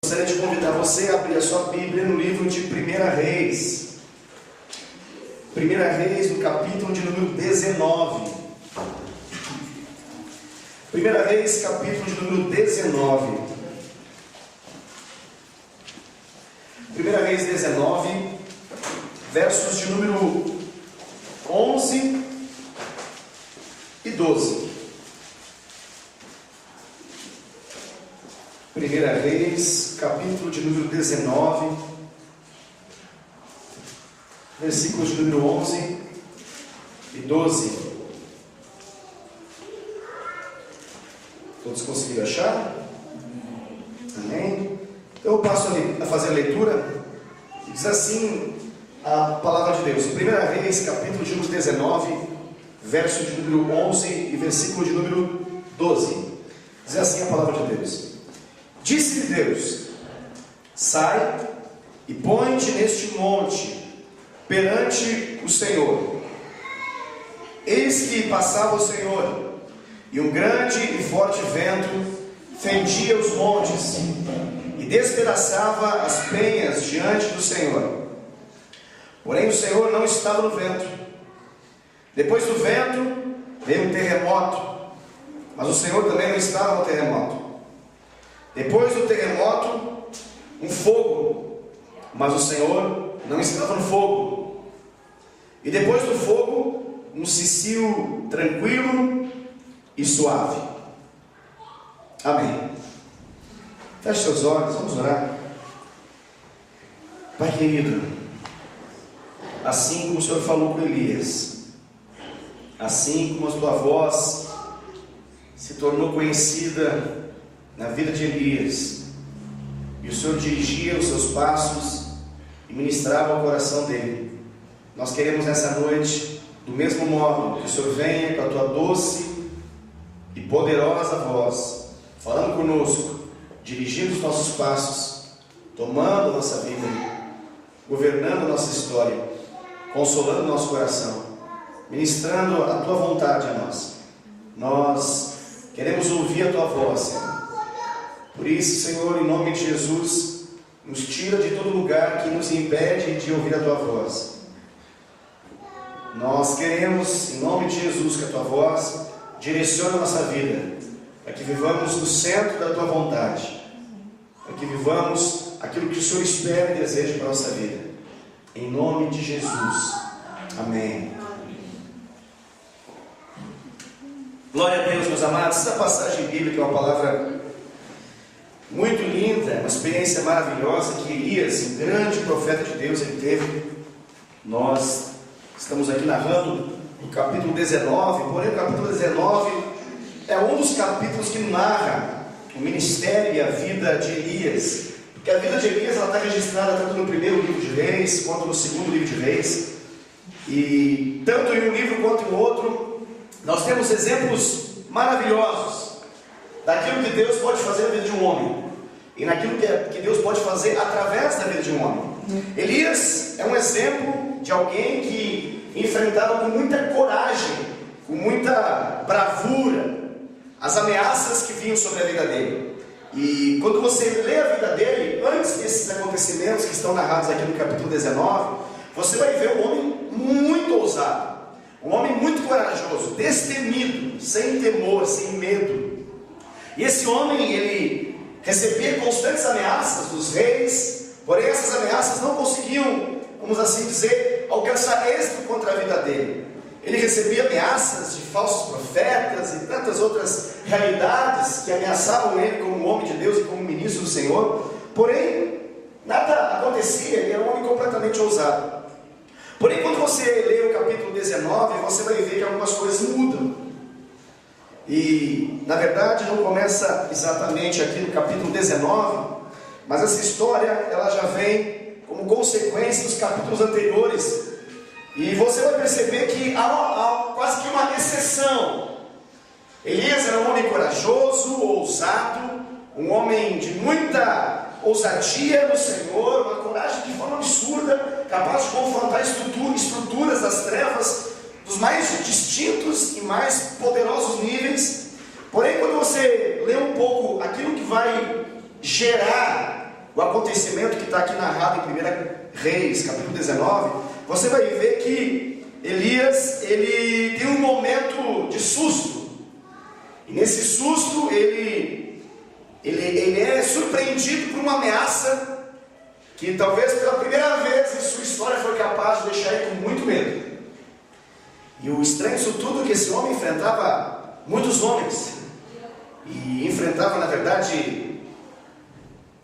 Gostaria de convidar você a abrir a sua Bíblia no livro de 1 Reis. 1 Reis, no capítulo de número 19. 1 Reis, capítulo de número 19. 1 Reis 19, versos de número 11 e 12. 1 Reis, capítulo de número 19, versículos de número 11 e 12. Todos conseguiram achar? Amém? Então eu passo a fazer a leitura. Diz assim a palavra de Deus. 1 Reis, capítulo de número 19, verso de número 11 e versículo de número 12. Diz assim a palavra de Deus. Disse-lhe Deus: sai e põe-te neste monte perante o Senhor. Eis que passava o Senhor, e um grande e forte vento fendia os montes e despedaçava as penhas diante do Senhor. Porém o Senhor não estava no vento. Depois do vento veio um terremoto, mas o Senhor também não estava no terremoto. Depois do terremoto, um fogo, mas o Senhor não estava no fogo. E depois do fogo, um cicio tranquilo e suave. Amém. Feche seus olhos, vamos orar. Pai querido, assim como o Senhor falou com Elias, assim como a tua voz se tornou conhecida na vida de Elias, e o Senhor dirigia os seus passos e ministrava ao coração dele, nós queremos nessa noite, do mesmo modo, que o Senhor venha com a tua doce e poderosa voz, falando conosco, dirigindo os nossos passos, tomando a nossa vida, governando a nossa história, consolando o nosso coração, ministrando a tua vontade a nós. Nós queremos ouvir a tua voz, Senhor. Por isso, Senhor, em nome de Jesus, nos tira de todo lugar que nos impede de ouvir a tua voz. Nós queremos, em nome de Jesus, que a tua voz direcione a nossa vida, para que vivamos no centro da tua vontade, para que vivamos aquilo que o Senhor espera e deseja para a nossa vida. Em nome de Jesus. Amém. Glória a Deus, meus amados. Essa passagem bíblica é uma palavra muito linda, uma experiência maravilhosa que Elias, um grande profeta de Deus, ele teve. Nós estamos aqui narrando o capítulo 19, porém o capítulo 19 é um dos capítulos que narra o ministério e a vida de Elias, porque a vida de Elias ela está registrada tanto no primeiro livro de Reis, quanto no segundo livro de Reis, e tanto em um livro quanto em outro, nós temos exemplos maravilhosos daquilo que Deus pode fazer na vida de um homem, e naquilo que Deus pode fazer através da vida de um homem. Elias é um exemplo de alguém que enfrentava com muita coragem, com muita bravura, as ameaças que vinham sobre a vida dele. E quando você lê a vida dele, antes desses acontecimentos que estão narrados aqui no capítulo 19, você vai ver um homem muito ousado, um homem muito corajoso, destemido, sem temor, sem medo. E esse homem, ele recebia constantes ameaças dos reis, porém essas ameaças não conseguiam, vamos assim dizer, alcançar êxito contra a vida dele. Ele recebia ameaças de falsos profetas e tantas outras realidades que ameaçavam ele como homem de Deus e como ministro do Senhor, porém nada acontecia, ele era um homem completamente ousado. Porém, quando você lê o capítulo 19, você vai ver que algumas coisas mudam. E, na verdade, não começa exatamente aqui no capítulo 19, mas essa história, ela já vem como consequência dos capítulos anteriores. E você vai perceber que há quase que uma exceção. Elias era um homem corajoso, ousado, um homem de muita ousadia no Senhor, uma coragem de forma absurda, capaz de confrontar estruturas das trevas, dos mais distintos e mais poderosos níveis. Porém, quando você lê um pouco aquilo que vai gerar o acontecimento que está aqui narrado em 1 Reis, capítulo 19, você vai ver que Elias, ele tem um momento de susto. E nesse susto, ele é surpreendido por uma ameaça que talvez pela primeira vez em sua história foi capaz de deixar ele com muito medo. E o estranho disso tudo é que esse homem enfrentava muitos homens. E enfrentava, na verdade,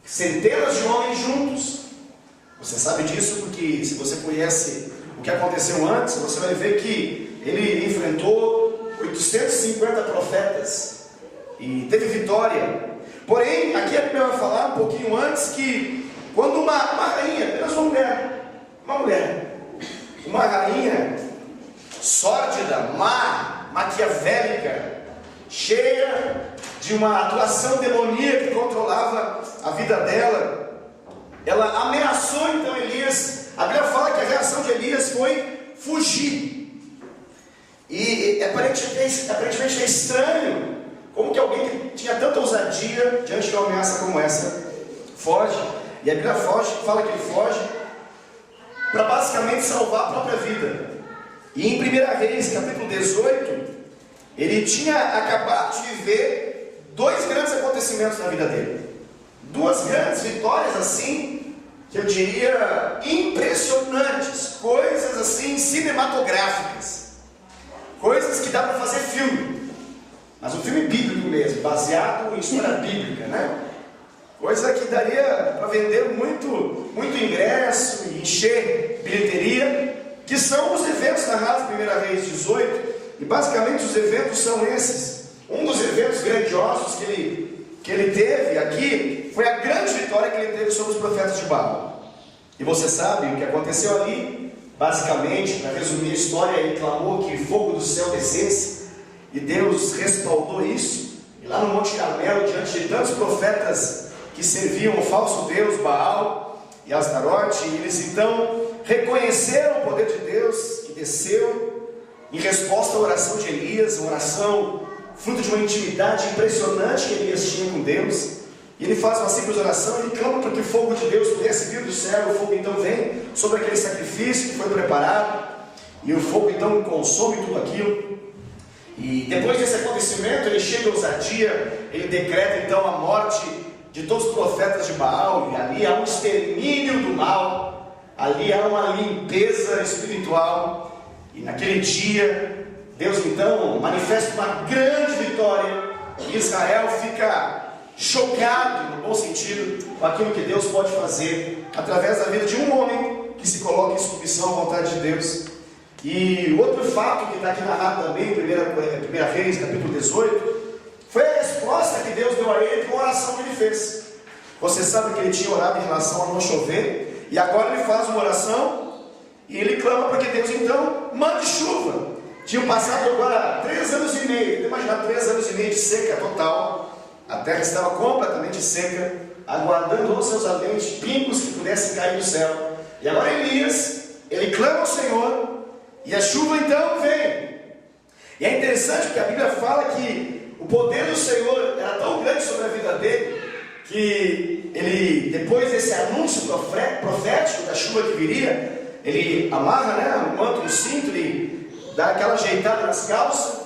centenas de homens juntos. Você sabe disso porque, se você conhece o que aconteceu antes, você vai ver que ele enfrentou 850 profetas e teve vitória. Porém, aqui a Bíblia vai falar um pouquinho antes que quando uma rainha, apenas uma rainha sórdida, má, maquiavélica, cheia de uma atuação demoníaca que controlava a vida dela, ela ameaçou então Elias. A Bíblia fala que a reação de Elias foi fugir. E aparentemente é estranho como que alguém que tinha tanta ousadia diante de uma ameaça como essa foge. E a Bíblia fala que ele foge para basicamente salvar a própria vida. E em 1 Reis, capítulo 18, ele tinha acabado de viver 2 grandes acontecimentos na vida dele. 2 grandes vitórias assim, que eu diria impressionantes, coisas assim cinematográficas, coisas que dá para fazer filme, mas um filme bíblico mesmo, baseado em história bíblica, né? Coisa que daria para vender muito ingresso e encher bilheteria, que são os eventos narrados em 1 Reis 18, e basicamente os eventos são esses. Um dos eventos grandiosos que ele teve aqui foi a grande vitória que ele teve sobre os profetas de Baal. E você sabe o que aconteceu ali? Basicamente, para resumir a história, ele clamou que fogo do céu descesse, e Deus respaldou isso. E lá no Monte Carmelo, diante de tantos profetas que serviam o falso Deus Baal e Astarote, eles então reconheceram o poder de Deus que desceu em resposta à oração de Elias, uma oração fruto de uma intimidade impressionante que Elias tinha com Deus. E ele faz uma simples oração, ele clama para que o fogo de Deus pudesse vir do céu. O fogo então vem sobre aquele sacrifício que foi preparado, e o fogo então consome tudo aquilo. E depois desse acontecimento, ele chega à ousadia, ele decreta então a morte de todos os profetas de Baal, e ali há um extermínio do mal, ali há uma limpeza espiritual. E naquele dia, Deus então manifesta uma grande vitória, e Israel fica chocado, no bom sentido, com aquilo que Deus pode fazer através da vida de um homem que se coloca em submissão à vontade de Deus. E outro fato que está aqui narrado também em 1 Reis, capítulo 18, foi a resposta que Deus deu a ele com a oração que ele fez. Você sabe que ele tinha orado em relação a não chover, e agora ele faz uma oração e ele clama para que Deus então mande chuva. Tinham passado agora 3 anos e meio, imaginar 3 anos e meio de seca total. A terra estava completamente seca, aguardando os seus ardentes pingos que pudessem cair do céu. E agora Elias, ele clama ao Senhor, e a chuva então vem. E é interessante porque a Bíblia fala que o poder do Senhor era tão grande sobre a vida dele, que ele, depois desse anúncio profético da chuva que viria, ele amarra o manto no cinto, ele dá aquela ajeitada nas calças,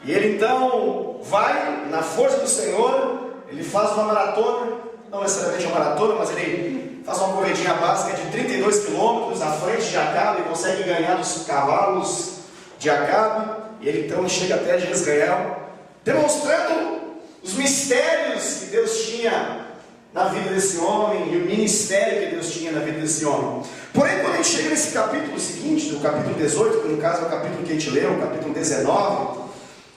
e ele então vai na força do Senhor. Ele faz uma maratona, não necessariamente uma maratona, mas ele faz uma corridinha básica de 32 quilômetros à frente de Acabe, e consegue ganhar dos cavalos de Acabe, e ele então chega até Jezreel, demonstrando os mistérios que Deus tinha na vida desse homem, e o ministério que Deus tinha na vida desse homem. Porém, quando a gente chega nesse capítulo seguinte, no capítulo 18, que no caso é o capítulo que a gente leu, o capítulo 19,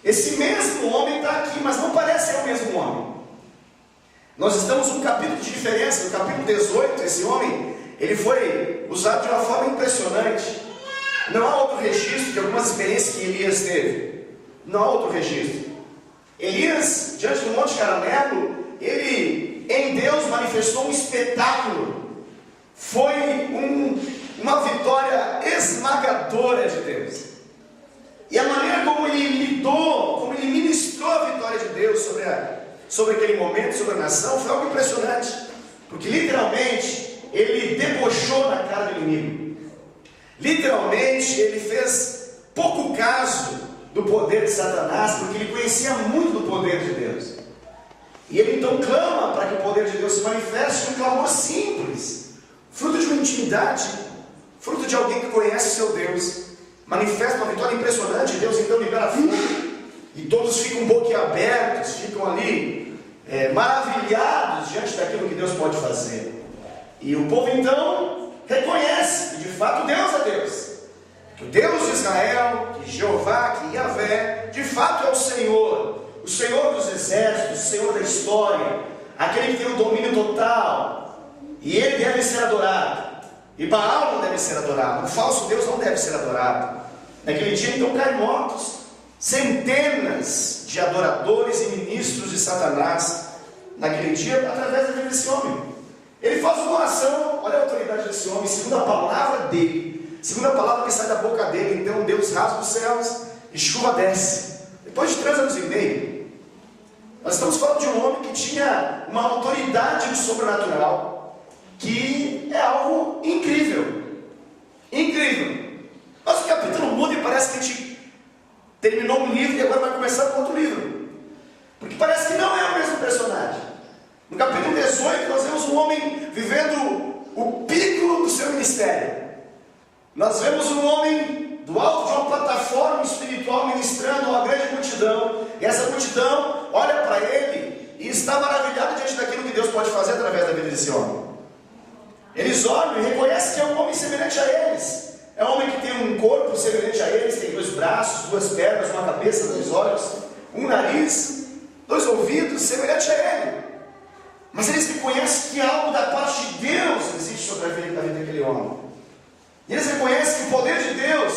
esse mesmo homem está aqui, mas não parece ser o mesmo homem. Nós estamos num capítulo de diferença. No capítulo 18, esse homem, ele foi usado de uma forma impressionante. Não há outro registro de algumas experiências que Elias teve. Não há outro registro. Elias, diante do Monte Carmelo, ele em Deus manifestou um espetáculo. Foi uma vitória esmagadora de Deus. E a maneira como ele lidou, como ele ministrou a vitória de Deus sobre aquele momento, sobre a nação, foi algo impressionante. Porque literalmente ele debochou na cara do inimigo. Literalmente ele fez pouco caso do poder de Satanás, porque ele conhecia muito do poder de Deus. E ele então clama para que o poder de Deus se manifeste, um clamor simples, fruto de uma intimidade, fruto de alguém que conhece seu Deus. Manifesta uma vitória impressionante. Deus então libera fogo, e todos ficam boquiabertos, ficam ali maravilhados diante daquilo que Deus pode fazer. E o povo então reconhece que de fato Deus é Deus, que o Deus de Israel, que Jeová, que Yahvé, de fato é o Senhor dos exércitos, o Senhor da história, aquele que tem o domínio total, e Ele deve ser adorado, e Baal não deve ser adorado, o falso Deus não deve ser adorado. Naquele dia então caem mortos centenas de adoradores e ministros de Satanás, naquele dia, através da vida desse homem. Ele faz uma oração, olha a autoridade desse homem, segundo a palavra dele, segundo a palavra que sai da boca dele. Então Deus rasga os céus e chuva desce. Depois de 3 anos e meio, nós estamos falando de um homem que tinha uma autoridade no sobrenatural, que é algo incrível. Incrível. Mas o capítulo muda e parece que a gente terminou um livro e agora vai começar com outro livro, porque parece que não é o mesmo personagem. No capítulo 18 nós vemos um homem vivendo o pico do seu ministério. Nós vemos um homem do alto de uma plataforma espiritual ministrando a uma grande multidão, e essa multidão olha para ele e está maravilhada diante daquilo que Deus pode fazer através da vida desse homem. Eles olham e reconhecem que é um homem semelhante a eles. É um homem que tem um corpo semelhante a eles, tem 2 braços, 2 pernas, uma cabeça, 2 olhos, um nariz, 2 ouvidos, semelhante a ele. Mas eles reconhecem que algo da parte de Deus existe sobre a vida daquele homem. E eles reconhecem que o poder de Deus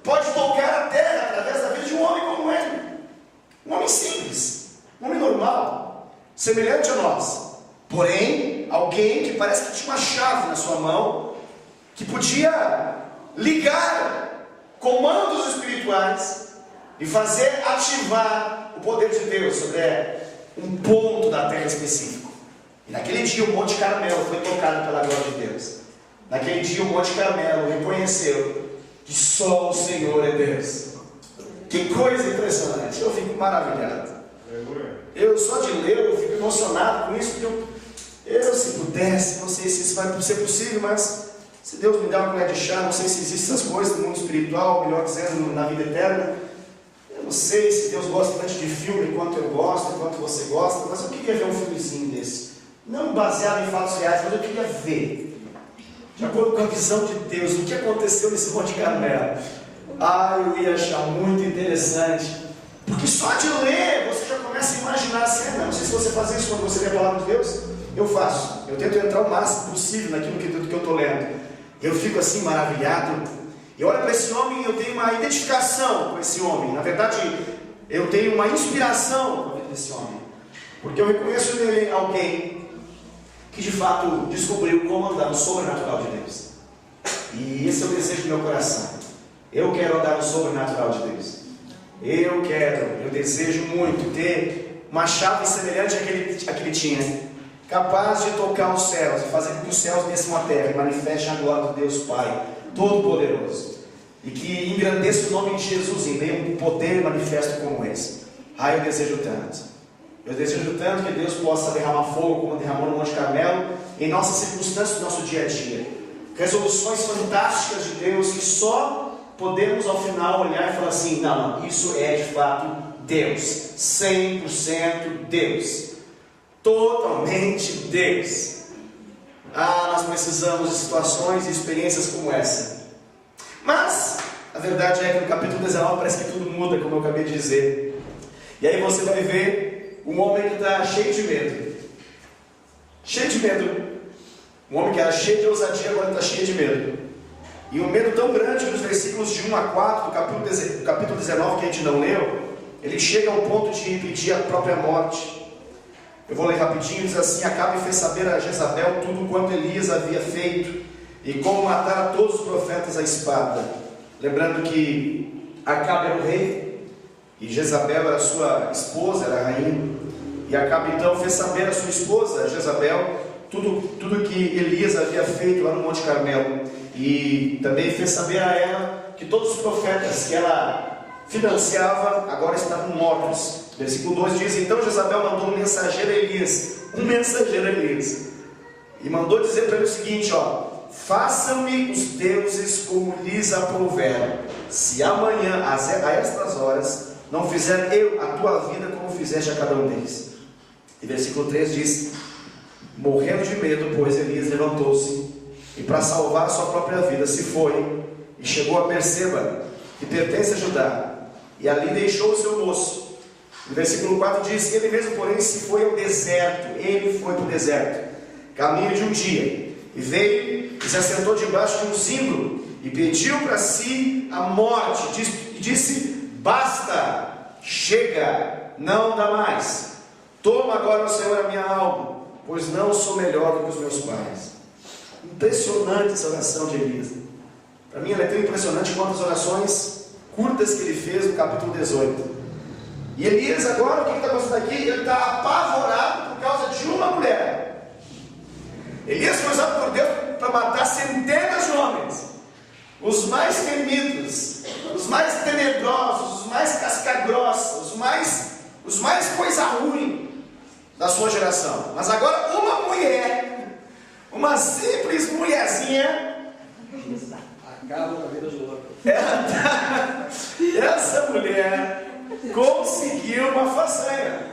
pode tocar a terra através da vida de um homem como ele. Um homem simples, um homem normal, semelhante a nós. Porém, alguém que parece que tinha uma chave na sua mão, que podia ligar comandos espirituais e fazer ativar o poder de Deus sobre um ponto da terra específico. E naquele dia o Monte Carmelo foi tocado pela glória de Deus. Naquele dia o Monte Carmelo reconheceu que só o Senhor é Deus. Que coisa impressionante. Eu fico maravilhado. Eu só de ler eu fico emocionado com isso, porque eu se pudesse, não sei se isso vai ser possível, mas se Deus me dá uma colher de chá, não sei se existem essas coisas no mundo espiritual, melhor dizendo, na vida eterna. Eu não sei se Deus gosta tanto de filme quanto eu gosto, quanto você gosta, mas eu queria ver um filmezinho desse. Não baseado em fatos reais, mas eu queria ver, de acordo com a visão de Deus, o que aconteceu nesse Monte Carmelo. Eu ia achar muito interessante, porque só de ler você já começa a imaginar assim. Não sei se você faz isso quando você lê a palavra de Deus. Eu faço, eu tento entrar o máximo possível naquilo que eu estou lendo. Eu fico assim maravilhado. Eu olho para esse homem e eu tenho uma identificação com esse homem. Na verdade, eu tenho uma inspiração com a vida desse homem, porque eu reconheço nele alguém que de fato descobriu como andar no sobrenatural de Deus. E esse é o desejo do meu coração. Eu quero andar no sobrenatural de Deus. Eu desejo muito ter uma chave semelhante à que ele tinha, capaz de tocar os céus e fazer com que os céus desçam à terra e manifestem a glória de Deus Pai Todo-Poderoso, e que engrandeça o nome de Jesus em meio a um poder manifesto como esse. Eu desejo tanto. Eu desejo tanto que Deus possa derramar fogo como derramou no Monte Carmelo em nossas circunstâncias do nosso dia a dia. Resoluções fantásticas de Deus que só podemos ao final olhar e falar assim: não, isso é de fato Deus, 100% Deus, totalmente Deus. Nós precisamos de situações e experiências como essa. Mas a verdade é que no capítulo 19 parece que tudo muda, como eu acabei de dizer. E aí você vai ver um homem que está cheio de medo. Cheio de medo. Um homem que era cheio de ousadia, agora está cheio de medo. E um medo tão grande que nos versículos de 1 a 4 do capítulo 19, que a gente não leu, ele chega ao ponto de pedir a própria morte. Eu vou ler rapidinho, diz assim: Acabe fez saber a Jezabel tudo quanto Elias havia feito, e como matar a todos os profetas à espada. Lembrando que Acabe era o rei, e Jezabel era sua esposa, era a rainha. E Acabe então fez saber a sua esposa, Jezabel, tudo que Elias havia feito lá no Monte Carmelo, e também fez saber a ela que todos os profetas que ela financiava agora estavam mortos. Versículo 2 diz: então Jezabel mandou um mensageiro a Elias, e mandou dizer para ele o seguinte: façam-me os deuses como lhes aprouver, se amanhã a estas horas não fizer eu a tua vida como fizeste a cada um deles. E versículo 3 diz: morrendo de medo, pois, Elias levantou-se e, para salvar a sua própria vida, se foi e chegou a Berseba, que pertence a Judá, e ali deixou o seu moço. O versículo 4 diz: ele mesmo, porém, se foi ao deserto. Ele foi para o deserto, caminho de um dia, e veio e se assentou debaixo de um zimbro e pediu para si a morte, e disse: basta, chega, não dá mais. Toma agora, o Senhor, a minha alma, pois não sou melhor do que os meus pais. Impressionante essa oração de Elias. Para mim ela é tão impressionante quanto as orações curtas que ele fez no capítulo 18. E Elias agora, o que está acontecendo aqui? Ele está apavorado por causa de uma mulher. Elias foi usado por Deus para matar centenas de homens, os mais temidos, os mais tenebrosos, os mais casca-grossa, os mais coisa ruim da sua geração. Mas agora uma mulher, uma simples mulherzinha, acaba com a vida do outro. Essa mulher conseguiu uma façanha.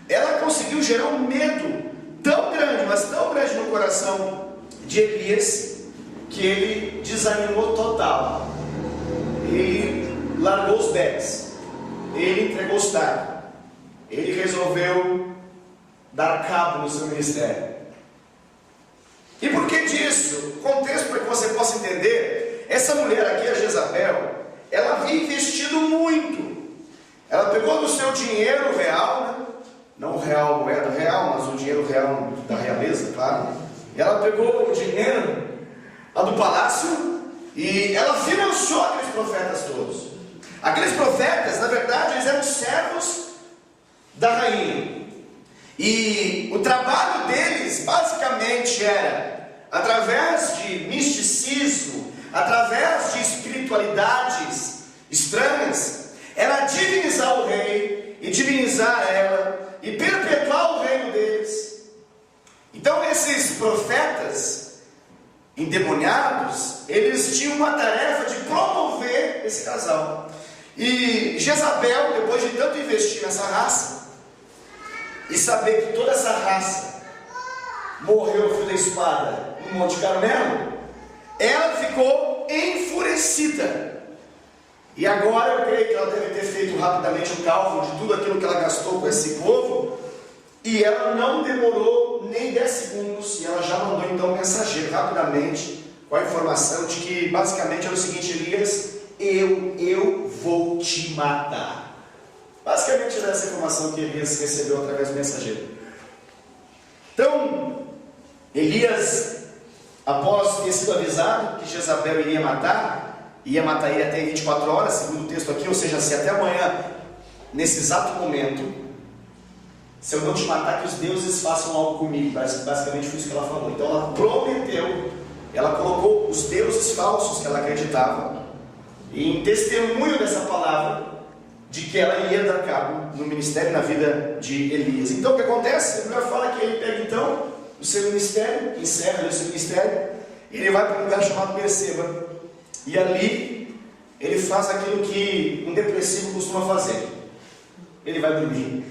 Ela conseguiu gerar um medo tão grande, mas tão grande no coração de Elias, que ele desanimou total. Ele largou os bens, ele entregou os tacos, ele resolveu dar cabo no seu ministério. E por que disso? O contexto, para que você possa entender: essa mulher aqui, a Jezabel, ela havia investido muito. Ela pegou do seu dinheiro real, né? Não o real, moeda real, mas o dinheiro real da realeza, claro. Ela pegou o dinheiro lá do palácio e ela financiou aqueles profetas todos. Aqueles profetas, na verdade, eles eram servos da rainha. E o trabalho deles, basicamente, era, através de misticismo, através de espiritualidades estranhas, era divinizar o rei e divinizar ela e perpetuar o reino deles. Então esses profetas endemoniados, eles tinham uma tarefa de promover esse casal. E Jezabel, depois de tanto investir nessa raça e saber que toda essa raça morreu ao fio da espada no Monte Carmelo, ela ficou enfurecida. E agora eu creio que ela deve ter feito rapidamente um cálculo de tudo aquilo que ela gastou com esse povo, e ela não demorou nem 10 segundos, e ela já mandou então um mensageiro rapidamente com a informação de que basicamente era o seguinte: Elias, eu vou te matar. Basicamente era essa informação que Elias recebeu através do mensageiro. Então Elias, após ter sido avisado que Jezabel iria matar ele até 24 horas, segundo o texto aqui, ou seja, se até amanhã, nesse exato momento, se eu não te matar, que os deuses façam algo comigo. Basicamente foi isso que ela falou. Então ela prometeu, ela colocou os deuses falsos que ela acreditava em testemunho dessa palavra, de que ela ia dar cabo no ministério e na vida de Elias. Então o que acontece? A Bíblia fala que ele pega então o seu ministério, encerra ali o seu ministério, e ele vai para um lugar chamado Berseba. E ali ele faz aquilo que um depressivo costuma fazer: ele vai dormir,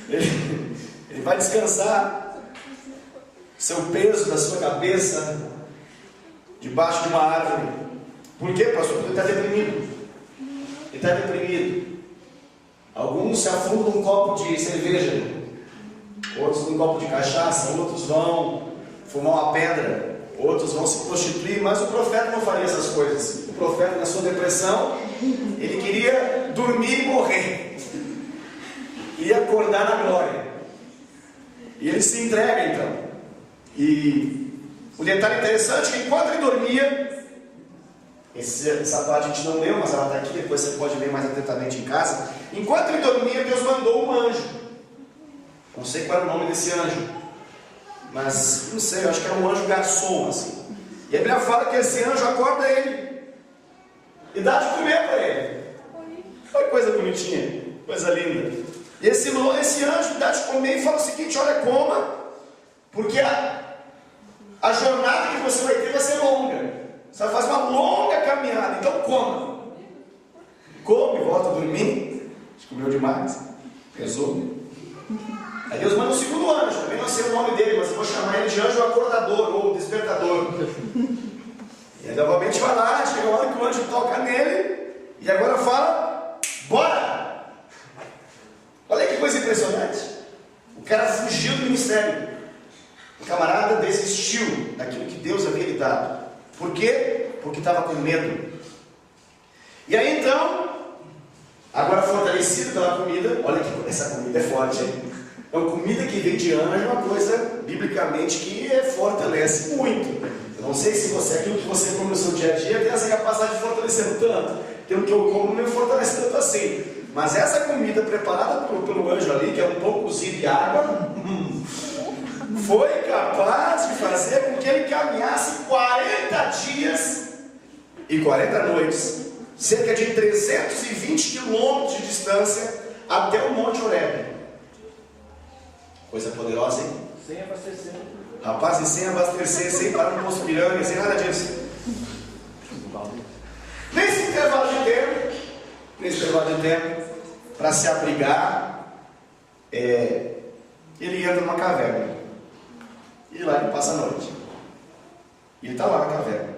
ele vai descansar seu peso da sua cabeça debaixo de uma árvore. Por quê, pastor? Porque ele está deprimido. Ele está deprimido. Alguns se afundam num copo de cerveja, outros num copo de cachaça, outros vão fumar uma pedra, outros vão se prostituir. Mas o profeta não faria essas coisas. O profeta, na sua depressão, ele queria dormir e morrer, queria acordar na glória, e ele se entrega então. E o detalhe interessante é que enquanto ele dormia, essa parte a gente não leu, mas ela está aqui, depois você pode ler mais atentamente em casa. Enquanto ele dormia, Deus mandou um anjo. Não sei qual era o nome desse anjo, mas não sei, eu acho que era um anjo garçom assim. E a Bíblia fala que esse anjo acorda ele e dá de comer para ele. Olha que coisa bonitinha, coisa linda. E esse anjo dá de comer e fala o seguinte: olha, coma, porque a jornada que você vai ter vai ser longa. Você vai fazer uma longa caminhada, então coma. Come, volta a dormir. Comeu demais, pesou. Aí Deus manda um segundo anjo, também não sei o nome dele, mas eu vou chamar ele de anjo acordador ou despertador. E aí novamente vai lá, chega a hora que o anjo toca nele e agora fala: bora! Olha que coisa impressionante. O cara fugiu do ministério. O camarada desistiu daquilo que Deus havia lhe dado. Por quê? Porque estava com medo. E aí então, agora fortalecido pela comida, olha que essa comida é forte, hein? É uma comida que vem de anjo, é uma coisa biblicamente que fortalece muito. Eu não sei se você, aquilo que você come no seu dia a dia tem essa capacidade de fortalecer tanto. Aquilo que eu como não me fortalece tanto assim. Mas essa comida preparada pelo anjo ali, que é um pão cozido e água, foi capaz de fazer com que ele caminhasse 40 dias e 40 noites, cerca de 320 quilômetros de distância, até o Monte Horebe. Coisa poderosa, hein? Sem abastecer. Rapaz, e sem abastecer, sem parar no posto pirâmide, sem nada disso. Nesse intervalo de tempo, para se abrigar, ele entra numa caverna. E lá ele passa a noite. E ele está lá na caverna.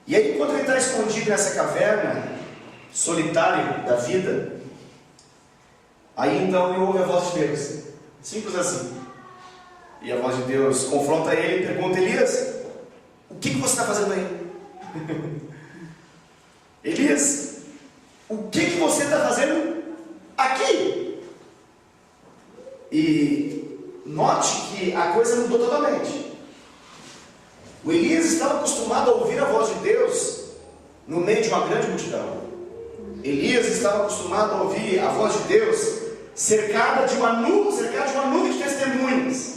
E aí, enquanto ele está escondido nessa caverna, solitário da vida, aí então ele ouve a voz de Deus. Simples assim. E a voz de Deus confronta ele e pergunta: Elias, o que você está fazendo aí? Elias, o que você está fazendo aqui? E note que a coisa mudou totalmente. O Elias estava acostumado a ouvir a voz de Deus no meio de uma grande multidão. Elias estava acostumado a ouvir a voz de Deus cercado de uma nuvem de testemunhas,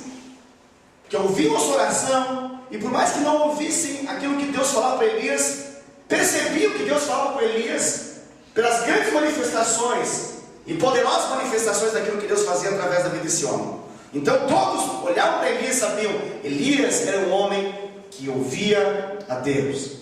que ouviam a sua oração, e por mais que não ouvissem aquilo que Deus falava para Elias, percebiam que Deus falava para Elias pelas grandes manifestações e poderosas manifestações daquilo que Deus fazia através da vida desse homem. Então todos olhavam para Elias e sabiam: Elias era um homem que ouvia a Deus.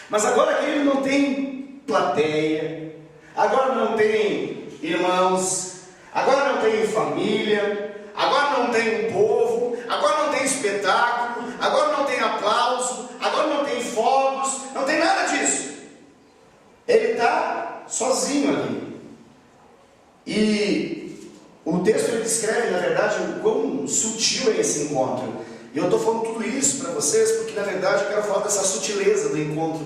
Mas agora que ele não tem plateia, agora não tem irmãos, agora não tem família, agora não tem um povo, agora não tem espetáculo, agora não tem aplauso, agora não tem fogos, não tem nada disso. Ele está sozinho ali. E o texto ele descreve, na verdade, o quão sutil é esse encontro. E eu estou falando tudo isso para vocês porque, na verdade, eu quero falar dessa sutileza do encontro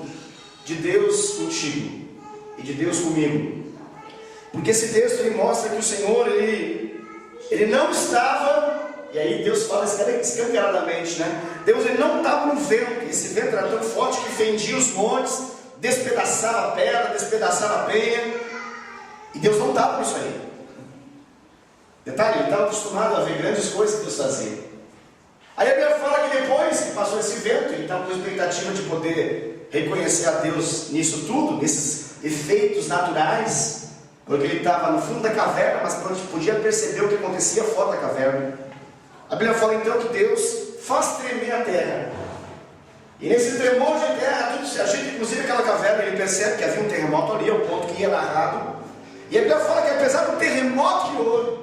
de Deus contigo e de Deus comigo. Porque esse texto ele mostra que o Senhor, ele não estava, e aí Deus fala escancaradamente, né? Deus ele não estava no vento. Esse vento era tão forte que fendia os montes, despedaçava a pedra, despedaçava a penha, e Deus não estava nisso aí. Detalhe, ele estava acostumado a ver grandes coisas que Deus fazia. Aí a Bíblia fala que depois que passou esse vento, ele estava com a expectativa de poder reconhecer a Deus nisso tudo, nesses efeitos naturais, porque ele estava no fundo da caverna, mas podia perceber o que acontecia fora da caverna. A Bíblia fala então que Deus faz tremer a terra. E nesse tremor de terra, a gente, inclusive aquela caverna, ele percebe que havia um terremoto ali, é o ponto que ia narrado. E a Bíblia fala que apesar do terremoto que houve,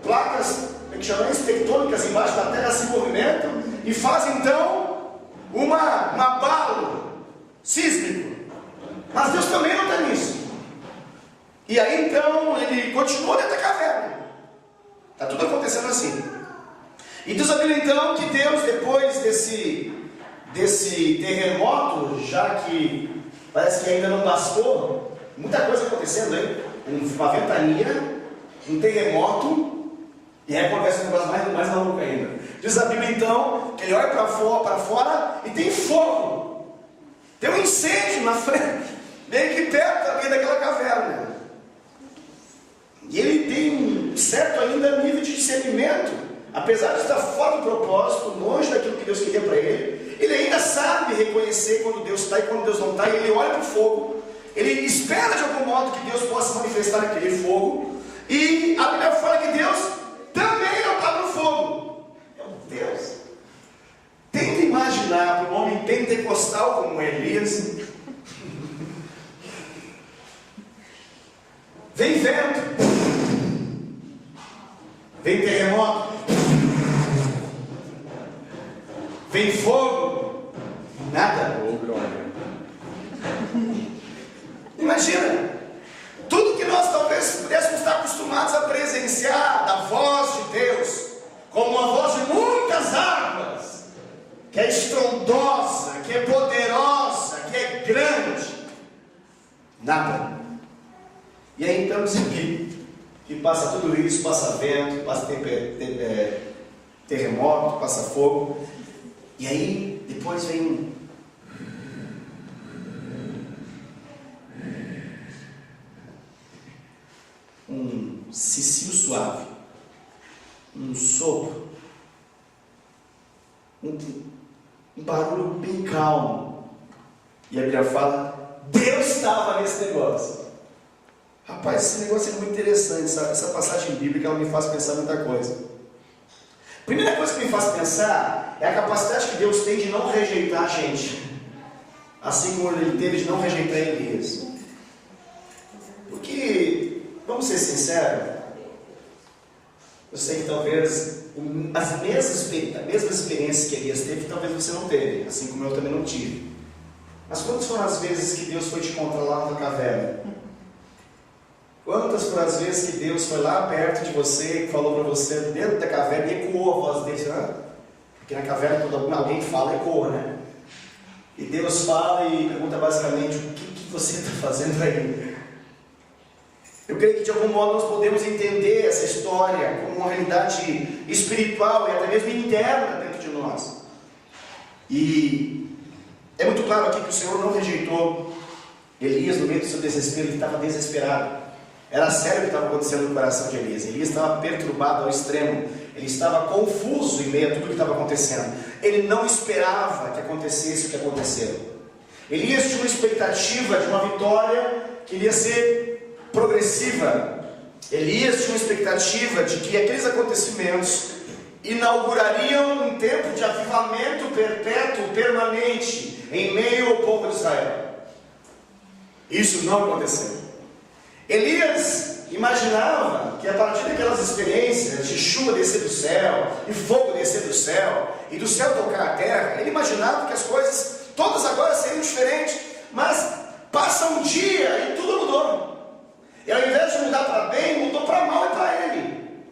placas que chamamos tectônicas embaixo da terra se movimentam e fazem então um abalo sísmico. Mas Deus também não está nisso. E aí então ele continua dentro da caverna. Está tudo acontecendo assim. E diz a Bíblia então que Deus, depois desse terremoto, já que parece que ainda não bastou, muita coisa acontecendo aí, uma ventania, um terremoto, e aí acontece um negócio mais maluco ainda. Diz a Bíblia então que ele olha para fora e tem fogo, tem um incêndio na frente, bem que perto ali daquela caverna. E ele tem um certo ainda nível de discernimento apesar de estar fora do propósito, longe daquilo que Deus queria para ele, ele ainda sabe reconhecer quando Deus está e quando Deus não está, e ele olha para o fogo, ele espera de algum modo que Deus possa manifestar aquele fogo, e a Bíblia fala que Deus também não estava no fogo. Meu Deus! Tenta imaginar para um homem pentecostal como Elias, vem vento, vem terremoto, vem fogo, nada. Imagina, tudo que nós talvez pudéssemos estar acostumados a presenciar da voz de Deus, como uma voz de muitas águas, que é estrondosa, que é poderosa, que é grande, nada. E aí então diz que passa tudo isso, passa vento, passa terremoto, passa fogo, e aí depois vem um cicio suave, um sopro, um barulho bem calmo, e a Bíblia fala, Deus estava nesse negócio. Rapaz, esse negócio é muito interessante, essa passagem bíblica, ela me faz pensar muita coisa. Primeira coisa que me faz pensar é a capacidade que Deus tem de não rejeitar a gente, assim como Ele teve de não rejeitar Elias. Porque, vamos ser sinceros, eu sei que talvez as mesmas experiências que Elias teve, talvez você não teve, assim como eu também não tive. Mas quantas foram as vezes que Deus foi te encontrar lá na caverna? Quantas foram as vezes que Deus foi lá perto de você e falou para você dentro da caverna e ecoou a voz dele, né? Porque na caverna quando alguém fala, ecoa, né? E Deus fala e pergunta basicamente, o que você está fazendo aí? Eu creio que de algum modo nós podemos entender essa história como uma realidade espiritual e até mesmo interna dentro de nós. E é muito claro aqui que o Senhor não rejeitou Elias no meio do seu desespero, ele estava desesperado. Era sério o que estava acontecendo no coração de Elias. Elias estava perturbado ao extremo. Ele estava confuso em meio a tudo o que estava acontecendo. Ele não esperava que acontecesse o que aconteceu. Elias tinha uma expectativa de uma vitória que iria ser progressiva. Elias tinha uma expectativa de que aqueles acontecimentos inaugurariam um tempo de avivamento perpétuo, permanente, em meio ao povo de Israel. Isso não aconteceu. Elias imaginava que a partir daquelas experiências de chuva descer do céu, e fogo descer do céu, e do céu tocar a terra, ele imaginava que as coisas todas agora seriam diferentes, mas passa um dia e tudo mudou. E ao invés de mudar para bem, mudou para mal e para ele.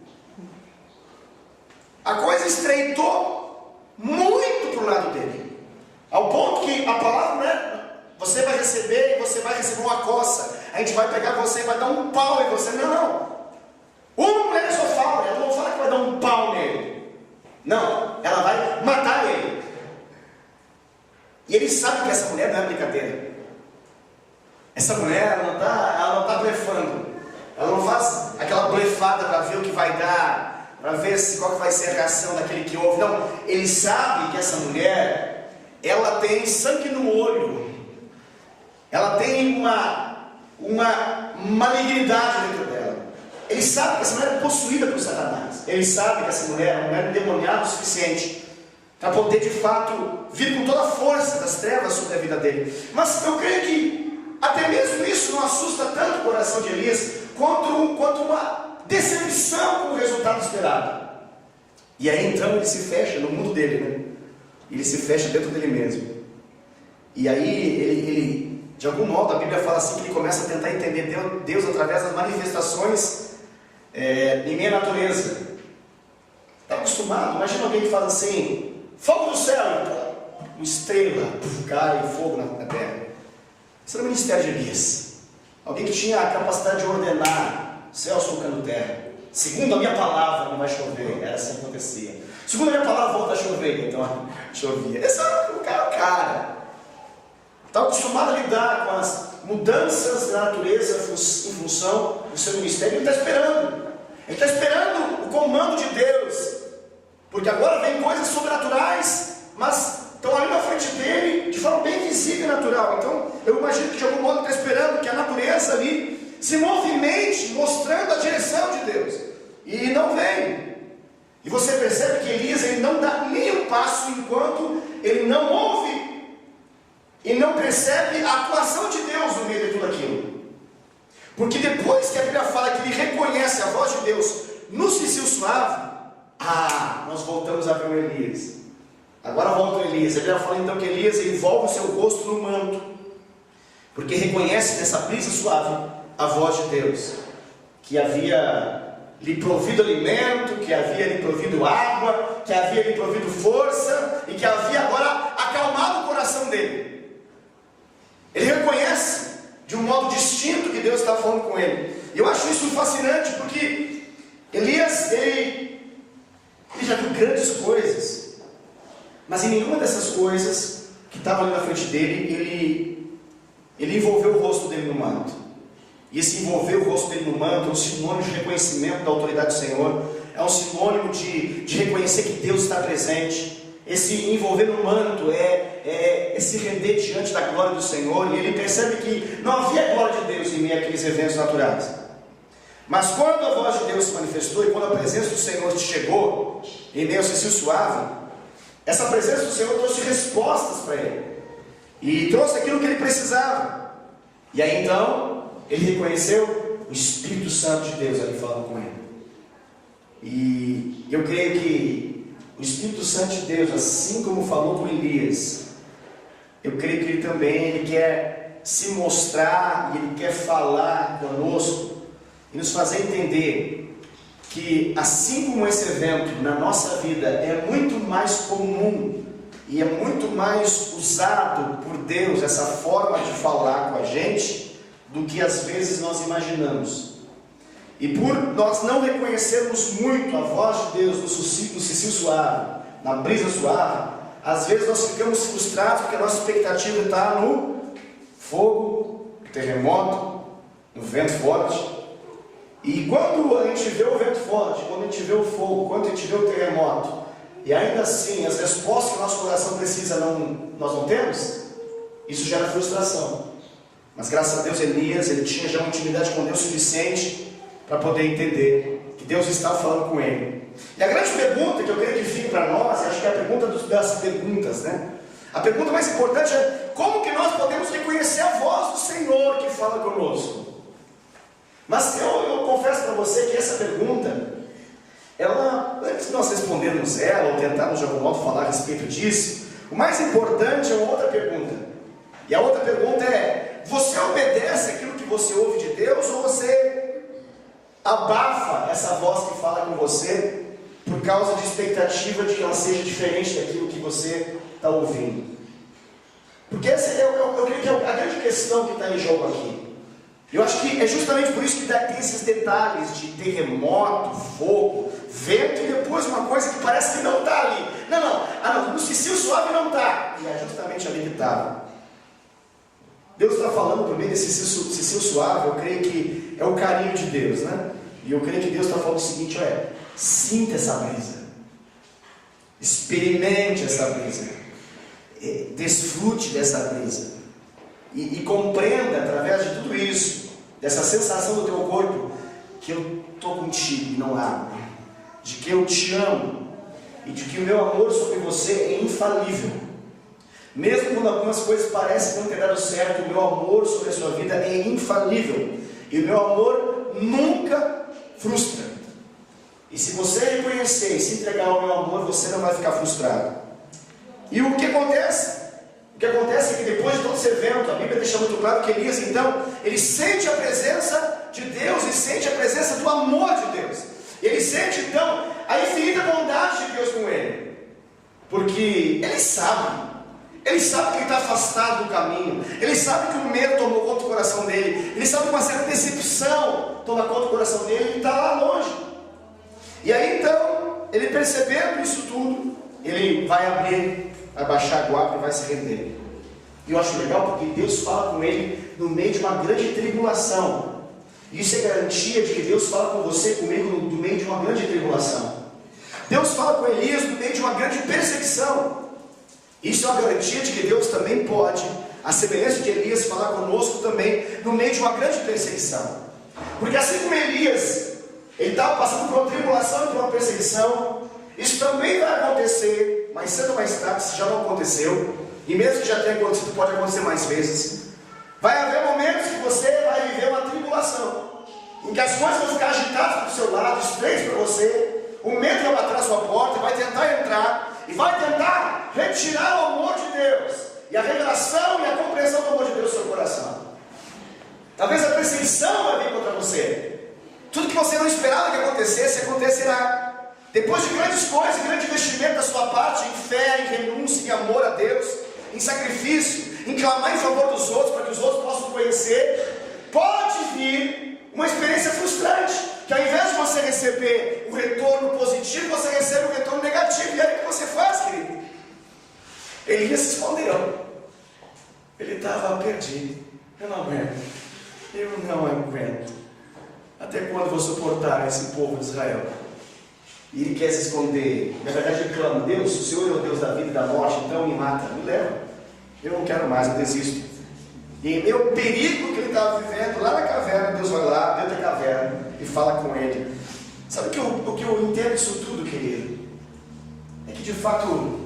A coisa estreitou muito para o lado dele, ao ponto que a palavra não é você vai receber e você vai receber uma coça, a gente vai pegar você e vai dar um pau em você. Não. Uma mulher só fala, ela não fala que vai dar um pau nele. Não, ela vai matar ele. E ele sabe que essa mulher não é brincadeira. Essa mulher, ela não está blefando. Ela não faz aquela blefada para ver o que vai dar, para ver qual que vai ser a reação daquele que ouve. Não, ele sabe que essa mulher, ela tem sangue no olho. Ela tem uma malignidade dentro dela. Ele sabe que essa mulher é possuída por Satanás. Ele sabe que essa mulher é uma mulher endemoniada o suficiente para poder de fato vir com toda a força das trevas sobre a vida dele. Mas eu creio que até mesmo isso não assusta tanto o coração de Elias quanto uma decepção com o resultado esperado. E aí então ele se fecha no mundo dele, né? Ele se fecha dentro dele mesmo. E aí ele de algum modo, a Bíblia fala assim que ele começa a tentar entender Deus através das manifestações em meio à natureza. Está acostumado? Imagina alguém que faz assim, fogo do céu, uma estrela, cai fogo na terra. Esse era o ministério de Elias. Alguém que tinha a capacidade de ordenar céus tocando terra. Segundo a minha palavra não vai chover. Era assim que acontecia. Segundo a minha palavra volta a chover. Então chovia. Esse era o cara. Está acostumado a lidar com as mudanças da natureza em função do seu ministério. Ele está esperando. Ele está esperando o comando de Deus Porque agora vem coisas sobrenaturais, mas estão ali na frente dele de forma bem visível e natural. Então eu imagino que de algum modo ele está esperando que a natureza ali se movimente, mostrando a direção de Deus. E não vem. E você percebe que Elias ele não dá nem um passo enquanto ele não ouve e não percebe a atuação de Deus no meio de tudo aquilo. Porque depois que a Bíblia fala que ele reconhece a voz de Deus no cicio suave, nós voltamos a ver o Elias. Agora volta o Elias. A Bíblia fala então que Elias envolve o seu rosto no manto, porque reconhece nessa brisa suave a voz de Deus, que havia lhe provido alimento, que havia lhe provido água, que havia lhe provido força, e que havia agora acalmado o coração dele. Ele reconhece de um modo distinto que Deus está falando com ele. E eu acho isso fascinante, porque Elias, ele já viu grandes coisas, mas em nenhuma dessas coisas que estavam ali na frente dele, ele envolveu o rosto dele no manto. E esse envolver o rosto dele no manto é um sinônimo de reconhecimento da autoridade do Senhor, é um sinônimo de reconhecer que Deus está presente. Esse envolver no manto é se render diante da glória do Senhor, e ele percebe que não havia glória de Deus em meio àqueles eventos naturais. Mas quando a voz de Deus se manifestou, e quando a presença do Senhor chegou, em meio ao cicio suave, essa presença do Senhor trouxe respostas para ele, e trouxe aquilo que ele precisava. E aí então ele reconheceu o Espírito Santo de Deus ali falando com ele. E eu creio que o Espírito Santo de Deus, assim como falou com Elias, eu creio que ele também quer se mostrar, e ele quer falar conosco e nos fazer entender que, assim como esse evento na nossa vida é muito mais comum e é muito mais usado por Deus, essa forma de falar com a gente, do que às vezes nós imaginamos. E por nós não reconhecermos muito a voz de Deus no cicio suave, na brisa suave, às vezes nós ficamos frustrados porque a nossa expectativa está no fogo, no terremoto, no vento forte. E quando a gente vê o vento forte, quando a gente vê o fogo, quando a gente vê o terremoto, e ainda assim as respostas que o nosso coração precisa nós não temos, isso gera frustração. Mas graças a Deus Elias, ele tinha já uma intimidade com Deus suficiente para poder entender que Deus estava falando com ele. E a grande pergunta que eu creio que fica para nós, acho que é a pergunta das perguntas, né? A pergunta mais importante é: como que nós podemos reconhecer a voz do Senhor que fala conosco? Mas eu confesso para você que essa pergunta, antes de nós respondermos ela, ou tentarmos de algum modo falar a respeito disso, o mais importante é uma outra pergunta. E a outra pergunta é: você obedece aquilo que você ouve de Deus, ou você abafa essa voz que fala com você por causa de expectativa de que ela seja diferente daquilo que você está ouvindo? Porque essa eu creio que é a grande questão que está em jogo aqui. Eu acho que é justamente por isso que tem esses detalhes de terremoto, fogo, vento, e depois uma coisa que parece que não está ali. Não, no cicio suave não está. E é justamente ali que estava. Deus está falando por meio desse cicio suave. Eu creio que é o carinho de Deus, né? E eu creio que Deus está falando o seguinte: olha, sinta essa brisa, experimente essa brisa, desfrute dessa brisa, e compreenda através de tudo isso, dessa sensação do teu corpo, que eu estou contigo e não abro, de que eu te amo, e de que o meu amor sobre você é infalível. Mesmo quando algumas coisas parecem não ter dado certo, o meu amor sobre a sua vida é infalível. E o meu amor nunca frustra. E se você reconhecer e se entregar ao meu amor, você não vai ficar frustrado. E o que acontece? O que acontece é que depois de todo esse evento, a Bíblia deixa muito claro que Elias, então, ele sente a presença de Deus, e sente a presença do amor de Deus. Ele sente, então, a infinita bondade de Deus com ele. Porque ele sabe que ele está afastado do caminho. Ele sabe que o medo tomou conta do coração dele. Ele sabe que uma certa decepção toma conta do coração dele. Ele está lá longe. E aí então, ele percebendo isso tudo, ele vai abrir, vai baixar a guarda e vai se render. E eu acho legal porque Deus fala com ele no meio de uma grande tribulação. Isso é garantia de que Deus fala com você e comigo no meio de uma grande tribulação. Deus fala com Elias no meio de uma grande perseguição. Isso é uma garantia de que Deus também pode, a semelhança de Elias, falar conosco também no meio de uma grande perseguição. Porque assim como Elias, ele estava passando por uma tribulação e por uma perseguição, isso também vai acontecer, mais cedo ou mais tarde, se já não aconteceu, e mesmo que já tenha acontecido, pode acontecer mais vezes. Vai haver momentos que você vai viver uma tribulação, em que as coisas vão ficar agitadas para o seu lado, estreitas para você, o medo vai bater na sua porta, vai tentar entrar, e vai tentar retirar o amor de Deus, e a revelação e a compreensão do amor de Deus no seu coração. Talvez a perseguição vai vir contra você. Tudo que você não esperava que acontecesse, acontecerá. Depois de grandes coisas, grande investimento da sua parte, em fé, em renúncia, em amor a Deus, em sacrifício, em clamar em favor dos outros, para que os outros possam conhecer, pode vir uma experiência frustrante, que ao invés de você receber o retorno positivo, você recebe o retorno negativo. E aí o que você faz, querido? Elias se escondeu. Ele estava perdido. Eu não aguento. Eu não aguento. Até quando vou suportar esse povo de Israel? E ele quer se esconder. Na verdade ele clama: Deus, o Senhor é o Deus da vida e da morte, então me mata, me leva. Eu não quero mais, eu desisto. E em meio perigo que ele estava vivendo, lá na caverna, Deus vai lá, dentro da caverna, e fala com ele. Sabe o que eu entendo disso tudo, querido? É que de fato,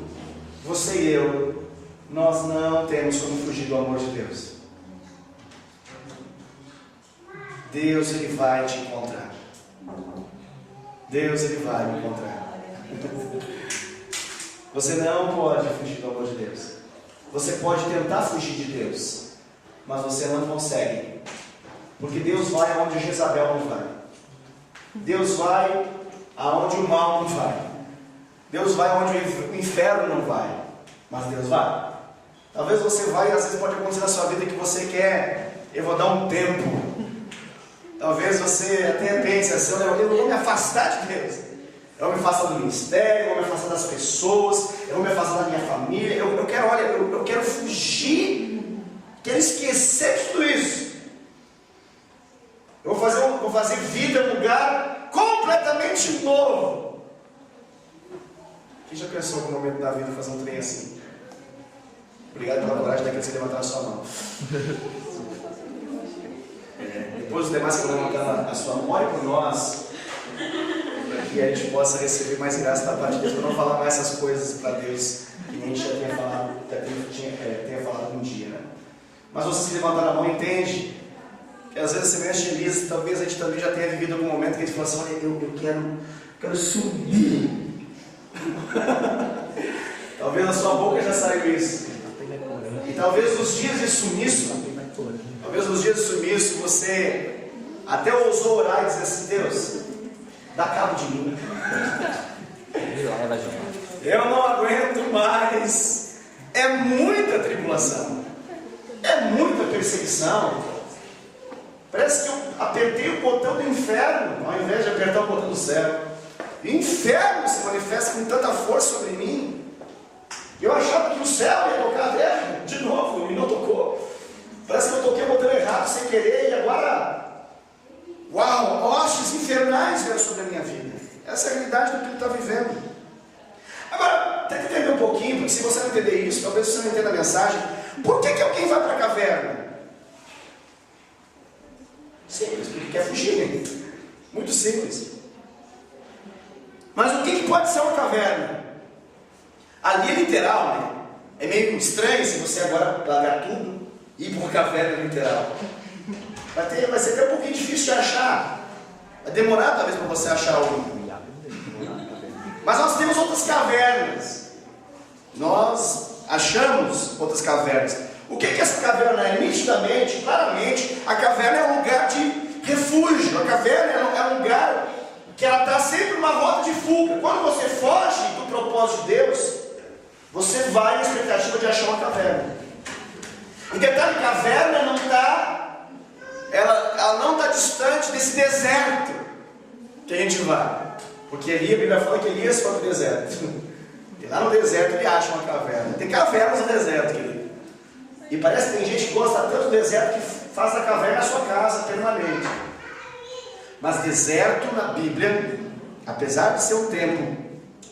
você e eu, nós não temos como fugir do amor de Deus. Deus, Ele vai te encontrar. Deus, Ele vai me encontrar. Você não pode fugir do amor de Deus. Você pode tentar fugir de Deus, mas você não consegue. Porque Deus vai aonde Jezabel não vai. Deus vai aonde o mal não vai. Deus vai aonde o inferno não vai. Mas Deus vai. Talvez você vá e às vezes pode acontecer na sua vida que você quer, eu vou dar um tempo. Talvez você até pense assim: eu vou me afastar de Deus. Eu vou me afastar do ministério, eu vou me afastar das pessoas, eu vou me afastar da minha família. Eu quero fugir, quero esquecer de tudo isso. Eu vou fazer vida em um lugar completamente novo. Quem já pensou no momento da vida fazer um trem assim? Obrigado pela coragem daquele que você levantar a sua mão. Depois os demais que levantar a sua mão, ore por nós, para que a gente possa receber mais graça da parte de Deus, para não falar mais essas coisas para Deus que nem a gente já tinha falado, tenha falado um dia, né? Mas você se levantar a mão, entende que às vezes semelhante de Elias, talvez a gente também já tenha vivido algum momento que a gente fala assim: olha, eu quero subir. Talvez na sua boca já saiu isso. E talvez nos dias de sumiço, você até ousou orar e dizer assim: Deus, dá cabo de mim. Eu não aguento mais. É muita tribulação, é muita perseguição. Parece que eu apertei o botão do inferno ao invés de apertar o botão do céu. O inferno se manifesta com tanta força sobre mim. Eu achava que o céu ia tocar a terra de novo, e não tocou. Parece que eu toquei o botão errado sem querer, e agora, uau, hostes infernais vieram sobre a minha vida. Essa é a realidade do que ele está vivendo. Agora, tenta entender um pouquinho, porque se você não entender isso, talvez você não entenda a mensagem. Por que alguém vai para a caverna? Simples, porque quer fugir. Muito simples. Mas o que pode ser uma caverna? Ali é literal, né? É meio estranho se você agora largar tudo e ir para uma caverna literal. Vai ser até um pouquinho difícil de achar. Vai demorar talvez para você achar um. Mas nós temos outras cavernas. Nós achamos outras cavernas. O que essa caverna é? Nitidamente, claramente, a caverna é um lugar de refúgio. A caverna é um lugar que ela está sempre numa rota de fuga. Quando você foge do propósito de Deus, você vai na expectativa de achar uma caverna. E detalhe, caverna não está, ela não está distante desse deserto que a gente vai. Porque ali a Bíblia fala que Elias foi para o deserto. E lá no deserto ele acha uma caverna. Tem cavernas no deserto, querido. E parece que tem gente que gosta tanto do deserto que faz da caverna a sua casa permanente. Mas deserto na Bíblia, apesar de ser um tempo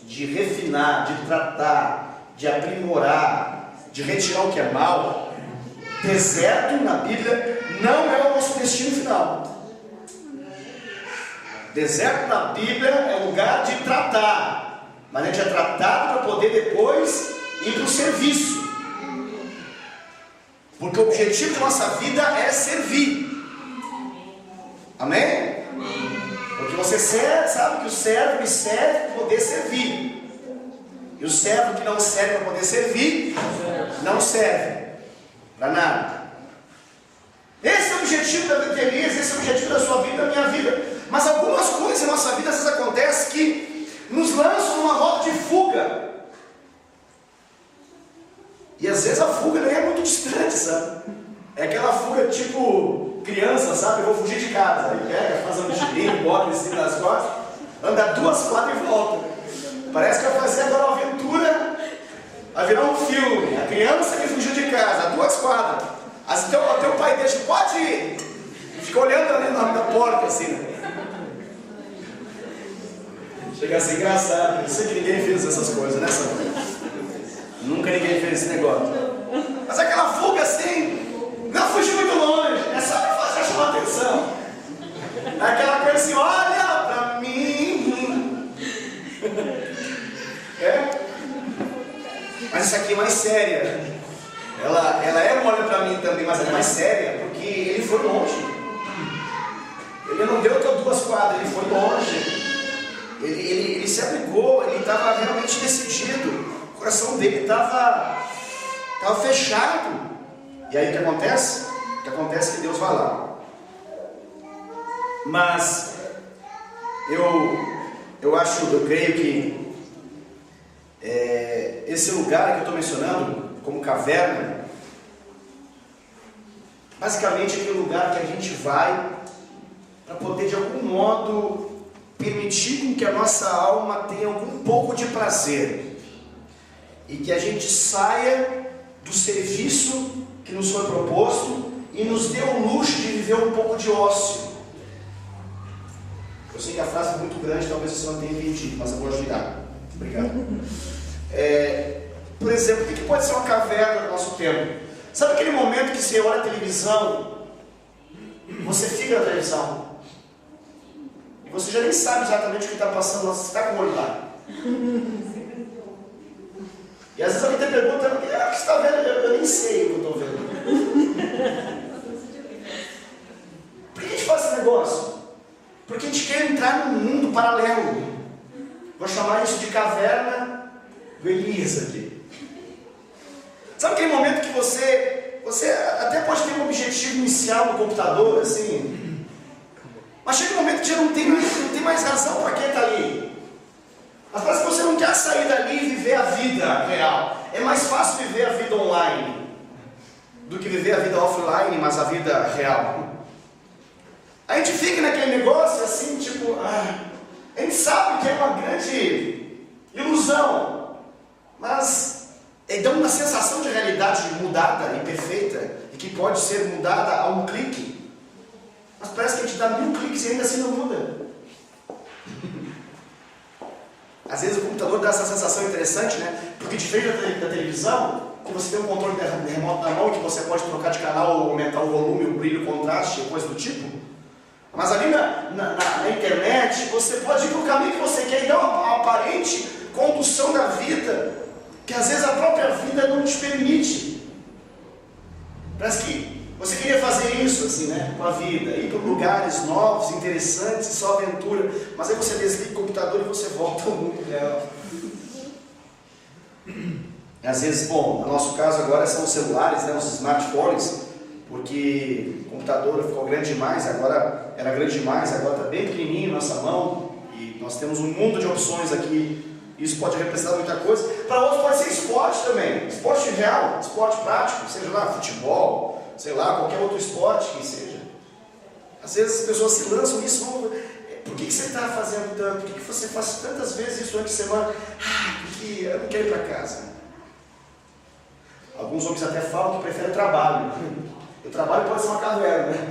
de refinar, de tratar, de aprimorar, de retirar o que é mal, deserto na Bíblia não é o nosso destino final. Deserto na Bíblia é lugar de tratar, mas a gente é tratado para poder depois ir para o serviço. Porque o objetivo da nossa vida é servir. Amém? Porque você sabe que o servo ele serve para poder servir. E o servo que não serve para poder servir, não serve para nada. Esse é o objetivo da vida de Elias, esse é o objetivo da sua vida, da minha vida. Mas algumas coisas em nossa vida às vezes acontecem que nos lançam numa rota de fuga. E às vezes a fuga nem é muito distante, sabe? É aquela fuga tipo criança, sabe? Eu vou fugir de casa. Aí pega, faz um mochilinho, bota em cima das costas, anda 2 quadras e volta. Parece que vai fazer agora uma aventura, vai virar um filme. A criança que fugiu de casa, 2 quadras. Assim, teu pai deixa, pode ir. Fica olhando ali na porta assim, né? Chega a ser engraçado. Eu sei que ninguém fez essas coisas, né, Sandra? Nunca ninguém fez esse negócio. Mas aquela fuga assim, não fugir muito longe, é só para fazer chamar atenção. Aquela coisa assim, olha pra mim. É? Mas isso aqui é mais séria. Ela é um olha pra mim também, mas ela é mais séria, porque ele foi longe. Ele não deu 2 quadras, ele foi longe. Ele se aplicou, ele estava realmente decidido. O coração dele estava fechado. E aí o que acontece? O que acontece é que Deus vai lá. Mas eu creio que esse lugar que eu estou mencionando, como caverna, basicamente é aquele lugar que a gente vai para poder de algum modo permitir com que a nossa alma tenha algum pouco de prazer e que a gente saia do serviço que nos foi proposto e nos dê o luxo de viver um pouco de ócio. Eu sei que a frase é muito grande, talvez você não tenha entendido, mas eu vou ajudar. Obrigado. Por exemplo, o que pode ser uma caverna no nosso tempo? Sabe aquele momento que você olha a televisão, você fica na televisão e você já nem sabe exatamente o que está passando, você está com o olho lá. E às vezes alguém te pergunta, o que você está vendo? Eu nem sei o que eu estou vendo. Por que a gente faz esse negócio? Porque a gente quer entrar num mundo paralelo. Vou chamar isso de caverna do Elias aqui. Sabe aquele momento que você até pode ter um objetivo inicial no computador, assim, mas chega um momento que já não tem mais razão para quem está ali. Mas parece que você não quer sair dali e viver a vida real. É mais fácil viver a vida online do que viver a vida offline, mas a vida real. A gente fica naquele negócio assim, tipo, a gente sabe que é uma grande ilusão, mas dá uma sensação de realidade mudada e perfeita, e que pode ser mudada a um clique. Mas parece que a gente dá 1000 cliques e ainda assim não muda. Às vezes o computador dá essa sensação interessante, né? Porque diferente da televisão, que você tem um controle remoto na mão, que você pode trocar de canal, aumentar o volume, o brilho, o contraste, coisa do tipo. Mas ali na internet, você pode ir para o caminho que você quer e dar uma aparente condução da vida, que às vezes a própria vida não te permite. Parece que você queria fazer isso assim, né, com a vida, ir para lugares novos, interessantes, só aventura, mas aí você desliga o computador e você volta ao mundo real. E às vezes, bom, no nosso caso agora são os celulares, né, os smartphones, porque o computador ficou grande demais, agora era grande demais, agora está bem pequenininho na nossa mão, e nós temos um mundo de opções aqui. Isso pode representar muita coisa. Para outros pode ser esporte também, esporte real, esporte prático, seja lá futebol, sei lá, qualquer outro esporte que seja. Às vezes as pessoas se lançam nisso. Por que você está fazendo tanto? Por que você faz tantas vezes isso durante a semana? Porque eu não quero ir para casa. Alguns homens até falam que preferem trabalho. O trabalho pode ser uma caverna, né?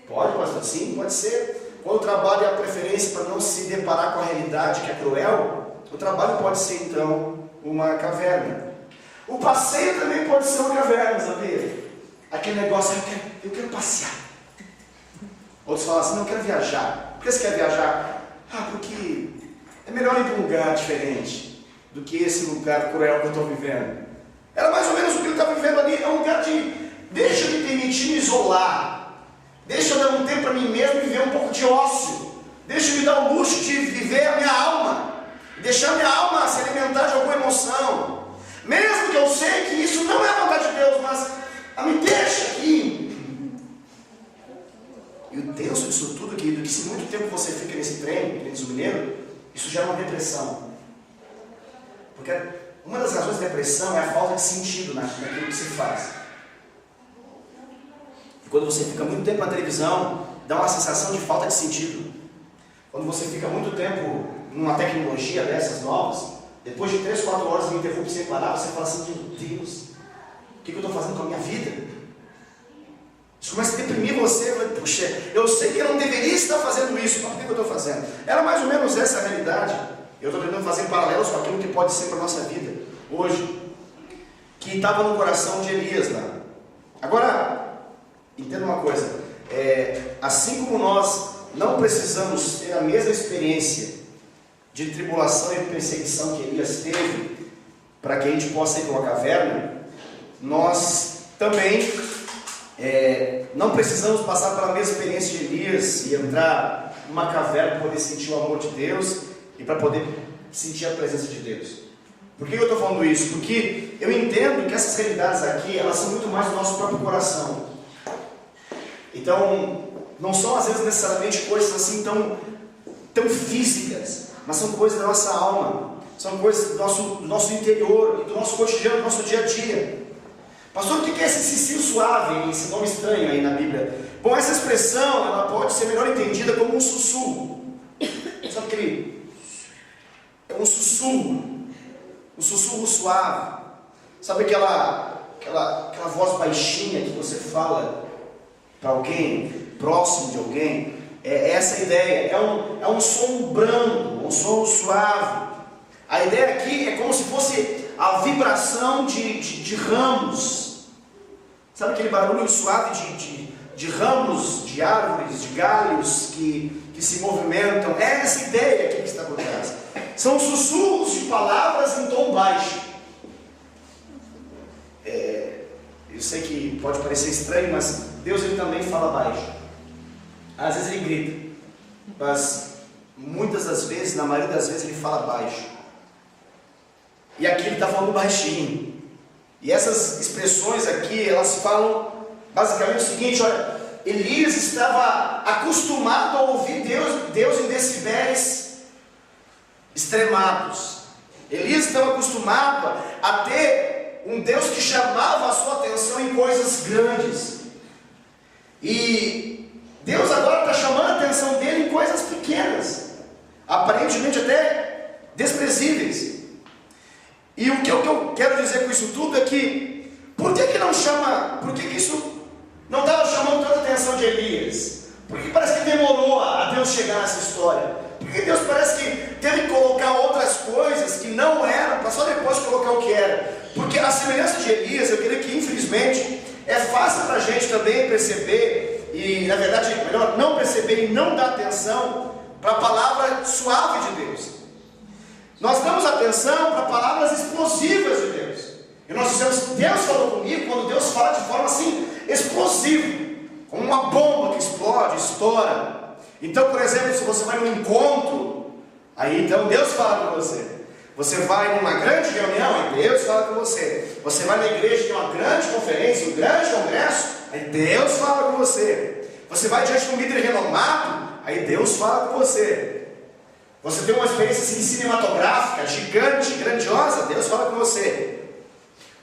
Pode, sim, pode ser. Quando o trabalho é a preferência para não se deparar com a realidade que é cruel, O trabalho pode ser, então, uma caverna. O passeio também pode ser uma caverna, sabia? Aquele negócio, eu quero passear. Outros falam assim, não, eu quero viajar. Por que você quer viajar? Porque é melhor ir para um lugar diferente do que esse lugar cruel que eu estou vivendo. Era mais ou menos o que ele está vivendo ali. É um lugar de, deixa eu me permitir me isolar. Deixa eu dar um tempo para mim mesmo e viver um pouco de ócio. Deixa eu me dar o luxo de viver a minha alma. Deixar a minha alma se alimentar de alguma emoção. Mesmo que eu sei que isso não é a vontade de Deus, mas me deixa aqui. E o tenso disso tudo, querido, que se muito tempo você fica nesse trem, que diz o mineiro, isso gera uma depressão. Porque uma das razões da depressão é a falta de sentido naquilo que se faz. E quando você fica muito tempo na televisão, dá uma sensação de falta de sentido. Quando você fica muito tempo numa tecnologia dessas novas, depois de 3, 4 horas de interrupção sem parar, você fala assim, meu Deus, o que eu estou fazendo com a minha vida? Isso começa a deprimir você. Puxa, eu sei que eu não deveria estar fazendo isso, mas por que eu estou fazendo? Era mais ou menos essa a realidade. Eu estou tentando fazer paralelos com aquilo que pode ser para a nossa vida hoje, que estava no coração de Elias lá. Agora, entenda uma coisa, assim como nós não precisamos ter a mesma experiência de tribulação e perseguição que Elias teve, para que a gente possa ir para uma caverna, nós também não precisamos passar pela mesma experiência de Elias e entrar numa caverna para poder sentir o amor de Deus e para poder sentir a presença de Deus. Por que eu estou falando isso? Porque eu entendo que essas realidades aqui, elas são muito mais do nosso próprio coração. Então, não são às vezes necessariamente coisas assim tão físicas, mas são coisas da nossa alma, são coisas do nosso interior, do nosso cotidiano, do nosso dia a dia. Pastor, o que é esse cicio suave, esse nome estranho aí na Bíblia? Bom, essa expressão, ela pode ser melhor entendida como um sussurro. Sabe aquele? É um sussurro suave. Sabe aquela voz baixinha que você fala para alguém, próximo de alguém? É essa a ideia. É um som brando, um som suave. A ideia aqui é como se fosse a vibração de ramos. Sabe aquele barulho suave de ramos, de árvores, de galhos que se movimentam? É essa ideia aqui que está por trás. São sussurros de palavras em tom baixo. Eu sei que pode parecer estranho, mas Deus ele também fala baixo. Às vezes ele grita, mas muitas das vezes, na maioria das vezes, ele fala baixo. E aqui ele está falando baixinho. E essas expressões aqui, elas falam basicamente o seguinte: olha, Elias estava acostumado a ouvir Deus em decibéis extremados. Elias estava acostumado a ter um Deus que chamava a sua atenção em coisas grandes. E Deus agora está chamando a atenção dele em coisas pequenas, aparentemente até desprezíveis. E o que eu quero dizer com isso tudo é que, por que isso não estava chamando tanta atenção de Elias? Porque parece que demorou a Deus chegar nessa história. Porque Deus parece que teve que colocar outras coisas que não eram, para só depois colocar o que era. Porque a semelhança de Elias, eu creio que infelizmente é fácil para a gente também perceber, e na verdade melhor não perceber e não dar atenção para a palavra suave de Deus. Nós damos atenção para palavras explosivas de Deus. E nós dizemos, Deus falou comigo, quando Deus fala de forma assim, explosiva, como uma bomba que explode, estoura. Então, por exemplo, se você vai num encontro, aí então Deus fala com você. Você vai numa grande reunião, aí Deus fala com você. Você vai na igreja, tem uma grande conferência, um grande congresso, aí Deus fala com você. Você vai diante de um líder renomado, aí Deus fala com você. Você tem uma experiência assim, cinematográfica, gigante, grandiosa, Deus fala com você.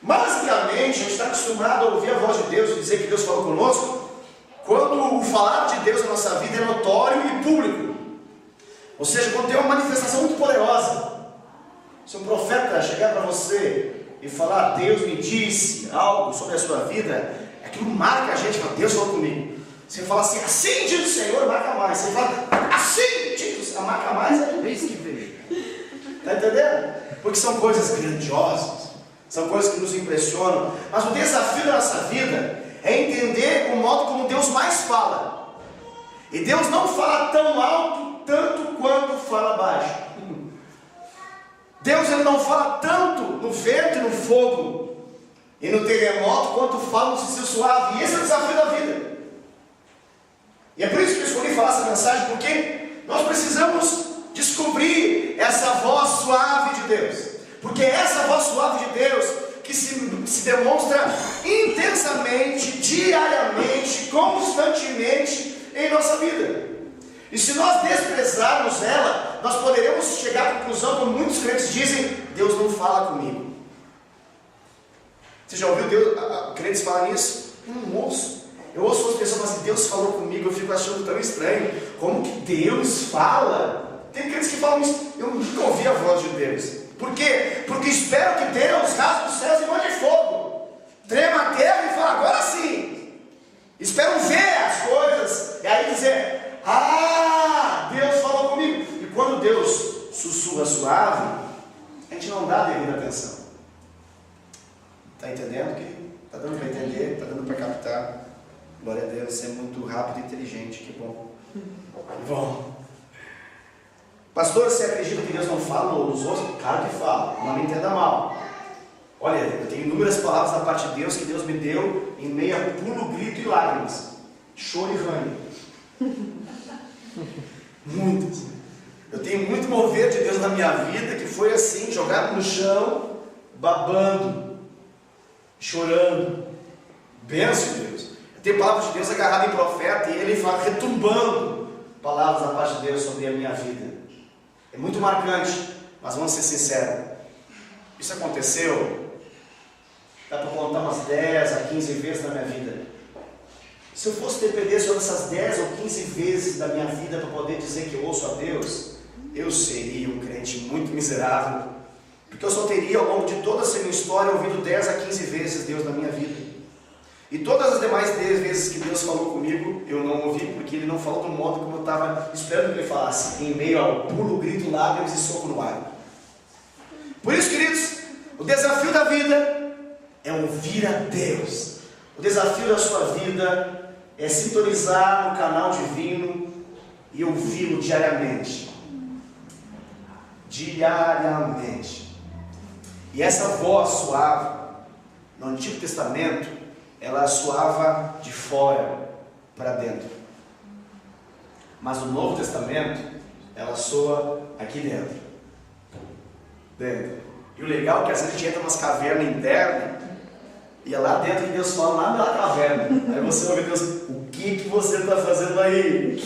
Basicamente, a gente está acostumado a ouvir a voz de Deus e dizer que Deus falou conosco quando o falar de Deus na nossa vida é notório e público. Ou seja, quando tem uma manifestação muito poderosa. Se um profeta chegar para você e falar, Deus me disse algo sobre a sua vida, aquilo marca a gente, fala, Deus falou comigo. Você fala assim, assim diz o Senhor, marca mais. Você fala, assim diz o Senhor, marca mais, é o mês que veio. Está entendendo? Porque são coisas grandiosas, são coisas que nos impressionam. Mas o desafio da nossa vida é entender o modo como Deus mais fala. E Deus não fala tão alto, tanto quanto fala baixo. Deus ele não fala tanto no vento e no fogo e no terremoto quanto fala no sussurro suave. E esse é o desafio da vida. E é por isso que eu escolhi falar essa mensagem, porque nós precisamos descobrir essa voz suave de Deus. Porque é essa voz suave de Deus que se demonstra intensamente, diariamente, constantemente em nossa vida. E se nós desprezarmos ela, nós poderemos chegar à conclusão, como muitos crentes dizem: Deus não fala comigo. Você já ouviu crentes falar isso? Eu não ouço. Eu ouço as pessoas falando assim: Deus falou comigo. Eu fico achando tão estranho. Como que Deus fala? Tem crentes que falam isso. Eu nunca ouvi a voz de Deus. Por quê? Porque espero que Deus rasgue os céus e mande fogo, trema a terra e fala: agora sim. Espero ver as coisas e aí dizer: ah, Deus falou comigo. E quando Deus sussurra suave, a gente não dá a devida atenção. Está entendendo? Está dando para entender? Está dando para captar? Glória a Deus, é muito rápido e inteligente. Que bom. Bom. Pastor, você acredita que Deus não fala nos outros? Claro que fala, não me entenda mal. Olha, eu tenho inúmeras palavras da parte de Deus que Deus me deu em meio a pulo, grito e lágrimas, choro e ranho. Muitas. Eu tenho muito mover de Deus na minha vida que foi assim, jogado no chão, babando, chorando. Bênção de Deus. Eu tenho palavras de Deus agarrada em profeta e ele fala retumbando palavras da parte de Deus sobre a minha vida. É muito marcante, mas vamos ser sinceros. Isso aconteceu, dá para contar umas 10 a 15 vezes na minha vida. Se eu fosse depender só dessas 10 ou 15 vezes da minha vida para poder dizer que eu ouço a Deus, eu seria um crente muito miserável. Porque eu só teria ao longo de toda essa minha história ouvido 10 a 15 vezes Deus na minha vida. E todas as demais 10 vezes que Deus falou comigo, eu não ouvi, porque Ele não falou do modo como eu estava esperando que Ele falasse, em meio ao pulo, grito, lágrimas e soco no ar. Por isso, queridos, o desafio da vida é ouvir a Deus. O desafio da sua vida é sintonizar no canal divino e ouvi-lo diariamente. Diariamente. E essa voz suave, no Antigo Testamento, ela soava de fora para dentro. Mas no Novo Testamento, ela soa aqui dentro. Dentro. E o legal é que às vezes a gente entra umas cavernas internas, e é lá dentro que Deus fala, lá na caverna. Aí você ouve Deus: o que você está fazendo aí?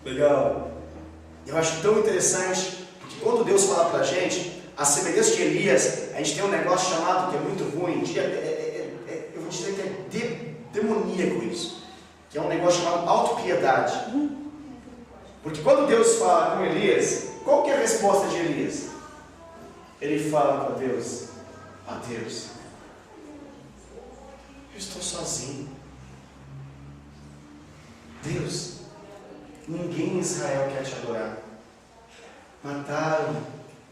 Legal. Eu acho tão interessante, porque quando Deus fala para a gente, a semelhança de Elias, a gente tem um negócio chamado, que é muito ruim, eu vou dizer que é demoníaco isso, que é um negócio chamado autopiedade. Porque quando Deus fala com Elias, qual que é a resposta de Elias? Ele fala para Deus: ah, Deus, eu estou sozinho. Deus, ninguém em Israel quer te adorar. Mataram,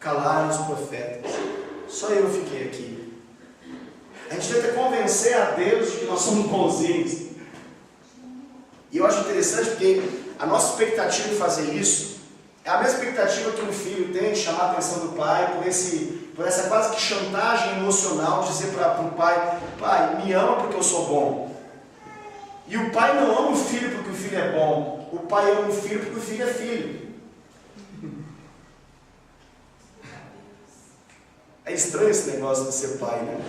calaram os profetas. Só eu fiquei aqui. A gente tenta convencer a Deus de que nós somos bonzinhos. E eu acho interessante porque a nossa expectativa em fazer isso é a mesma expectativa que um filho tem de chamar a atenção do pai por essa quase que chantagem emocional de dizer para o pai: pai, me ama porque eu sou bom. E o pai não ama o filho porque o filho é bom. O pai ama o filho porque o filho é filho. É estranho esse negócio de ser pai, né?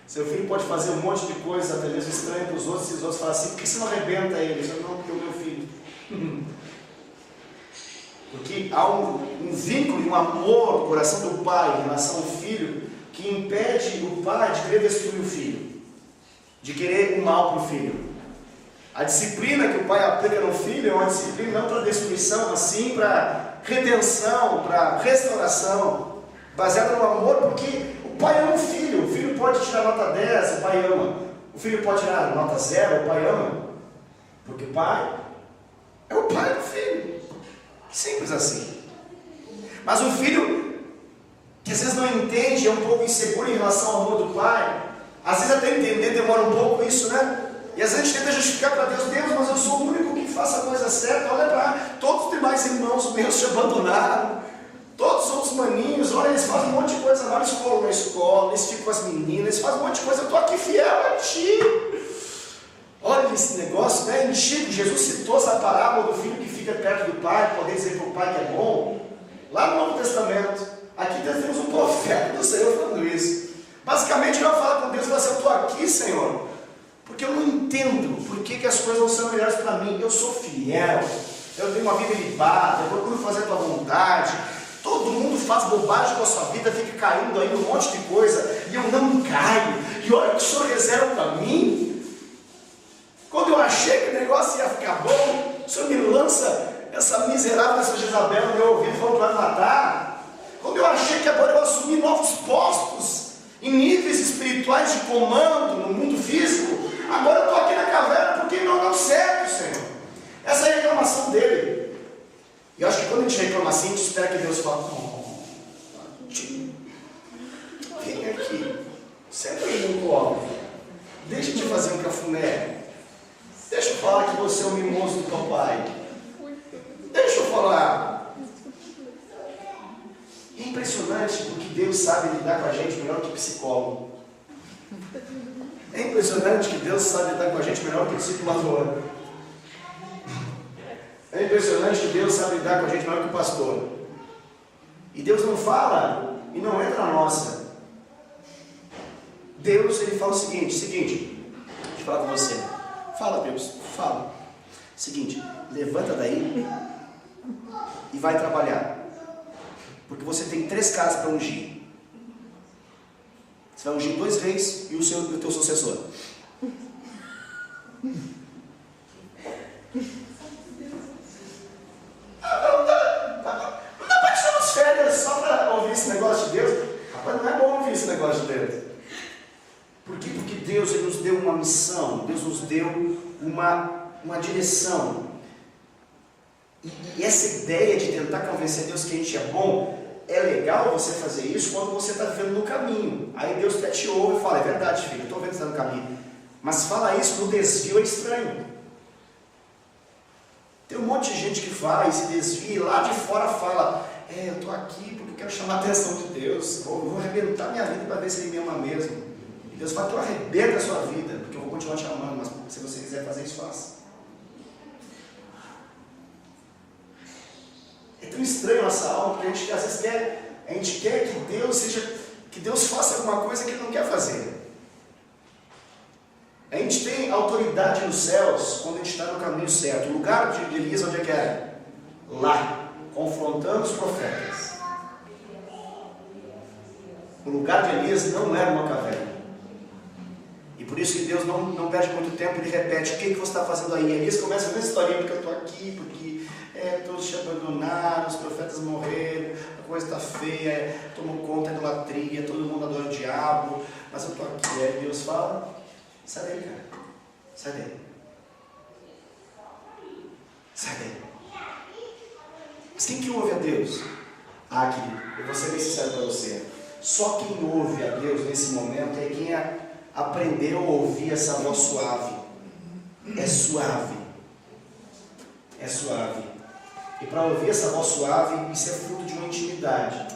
Seu filho pode fazer um monte de coisa, até mesmo estranho para os outros, e os outros falam assim: por que você não arrebenta ele? Eu não, porque é o meu filho. Porque há um vínculo, um amor no coração do pai em relação ao filho, que impede o pai de querer destruir o filho, de querer o mal para o filho. A disciplina que o pai aplica no filho é uma disciplina não para destruição, mas sim para redenção, para restauração, baseada no amor, porque o pai ama o filho pode tirar nota 10, o pai ama. O filho pode tirar nota 0, o pai ama. Porque o pai é o pai do filho. Simples assim. Mas o filho, que às vezes não entende, é um pouco inseguro em relação ao amor do pai, às vezes até entender demora um pouco isso, né? E às vezes a gente tenta justificar para Deus, Deus, mas eu sou o único que faça a coisa certa, olha para todos os demais irmãos meus te abandonaram, todos os outros maninhos, olha, eles fazem um monte de coisa lá, eles colam na escola, eles ficam com as meninas, eles fazem um monte de coisa, eu estou aqui fiel a ti. Olha esse negócio, né? Antigo, Jesus citou essa parábola do filho que fica perto do pai, poder dizer para o pai que é bom, lá no Novo Testamento. Aqui temos um profeta do Senhor falando isso. Basicamente ele vai falar com Deus e fala assim, eu estou aqui, Senhor, porque eu não entendo por que as coisas não são melhores para mim. Eu sou fiel, eu tenho uma vida ilibada, eu procuro fazer a tua vontade. Todo mundo faz bobagem com a sua vida, fica caindo aí num monte de coisa, e eu não caio. E olha o que o Senhor reserva para mim. Quando eu achei que o negócio ia ficar bom, o Senhor me lança essa miserável, essa Jezabel no meu ouvido, falando que vai me matar. Quando eu achei que agora eu assumi novos postos, em níveis espirituais de comando no mundo físico, agora eu estou aqui na caverna porque não deu certo, Senhor. Essa é a reclamação dele. E eu acho que quando a gente reclama assim, a gente espera que Deus fale, vem aqui, senta aí no colo, deixa eu te fazer um cafuné, deixa eu falar que você é o mimoso do teu pai, deixa eu falar. É impressionante porque Deus sabe lidar com a gente melhor que psicólogo. É impressionante que Deus sabe lidar com a gente melhor que discipulador. É impressionante que Deus sabe lidar com a gente melhor que o pastor. E Deus não fala e não entra na nossa. Deus, ele fala o seguinte, deixa eu falar com você. Fala, Deus, fala. Seguinte, levanta daí e vai trabalhar. Porque você tem 3 caras para ungir. Você vai ungir 2 reis e o teu sucessor. Não dá para tirar umas férias só para ouvir esse negócio de Deus. Rapaz, não é bom ouvir esse negócio de Deus. Por quê? Porque Deus, ele nos deu uma missão, Deus nos deu uma direção. E essa ideia de tentar convencer Deus que a gente é bom, é legal você fazer isso quando você está vivendo no caminho. Aí Deus até te ouve e fala, é verdade, filho, eu estou vendo que você está no caminho. Mas falar isso no desvio é estranho. Tem um monte de gente que fala e se desvia, e lá de fora fala, eu estou aqui porque eu quero chamar a atenção de Deus, vou arrebentar minha vida para ver se Ele me ama mesmo. E Deus fala, tu arrebenta a sua vida, porque eu vou continuar te amando, mas se você quiser fazer isso, faça. É tão estranho essa alma, porque a gente às vezes quer que Deus faça alguma coisa que Ele não quer fazer. A gente tem autoridade nos céus quando a gente está no caminho certo. O lugar de Elias, onde é que era? Lá, confrontando os profetas. O lugar de Elias não era uma caverna. E por isso que Deus não perde muito tempo, Ele repete, o que você está fazendo aí? Elias começa a ver essa historinha, porque eu estou aqui, porque todos te abandonaram, os profetas morreram, a coisa está feia, tomou conta da idolatria, todo mundo adora o diabo, mas eu estou aqui. Aí Deus fala, sai daí, cara, sai daí. Sai daí. Mas quem que ouve a Deus? Querido, eu vou ser bem sincero para você. Só quem ouve a Deus nesse momento é quem aprendeu a ouvir essa voz suave. É suave. É suave. E para ouvir essa voz suave, isso é fruto de uma intimidade.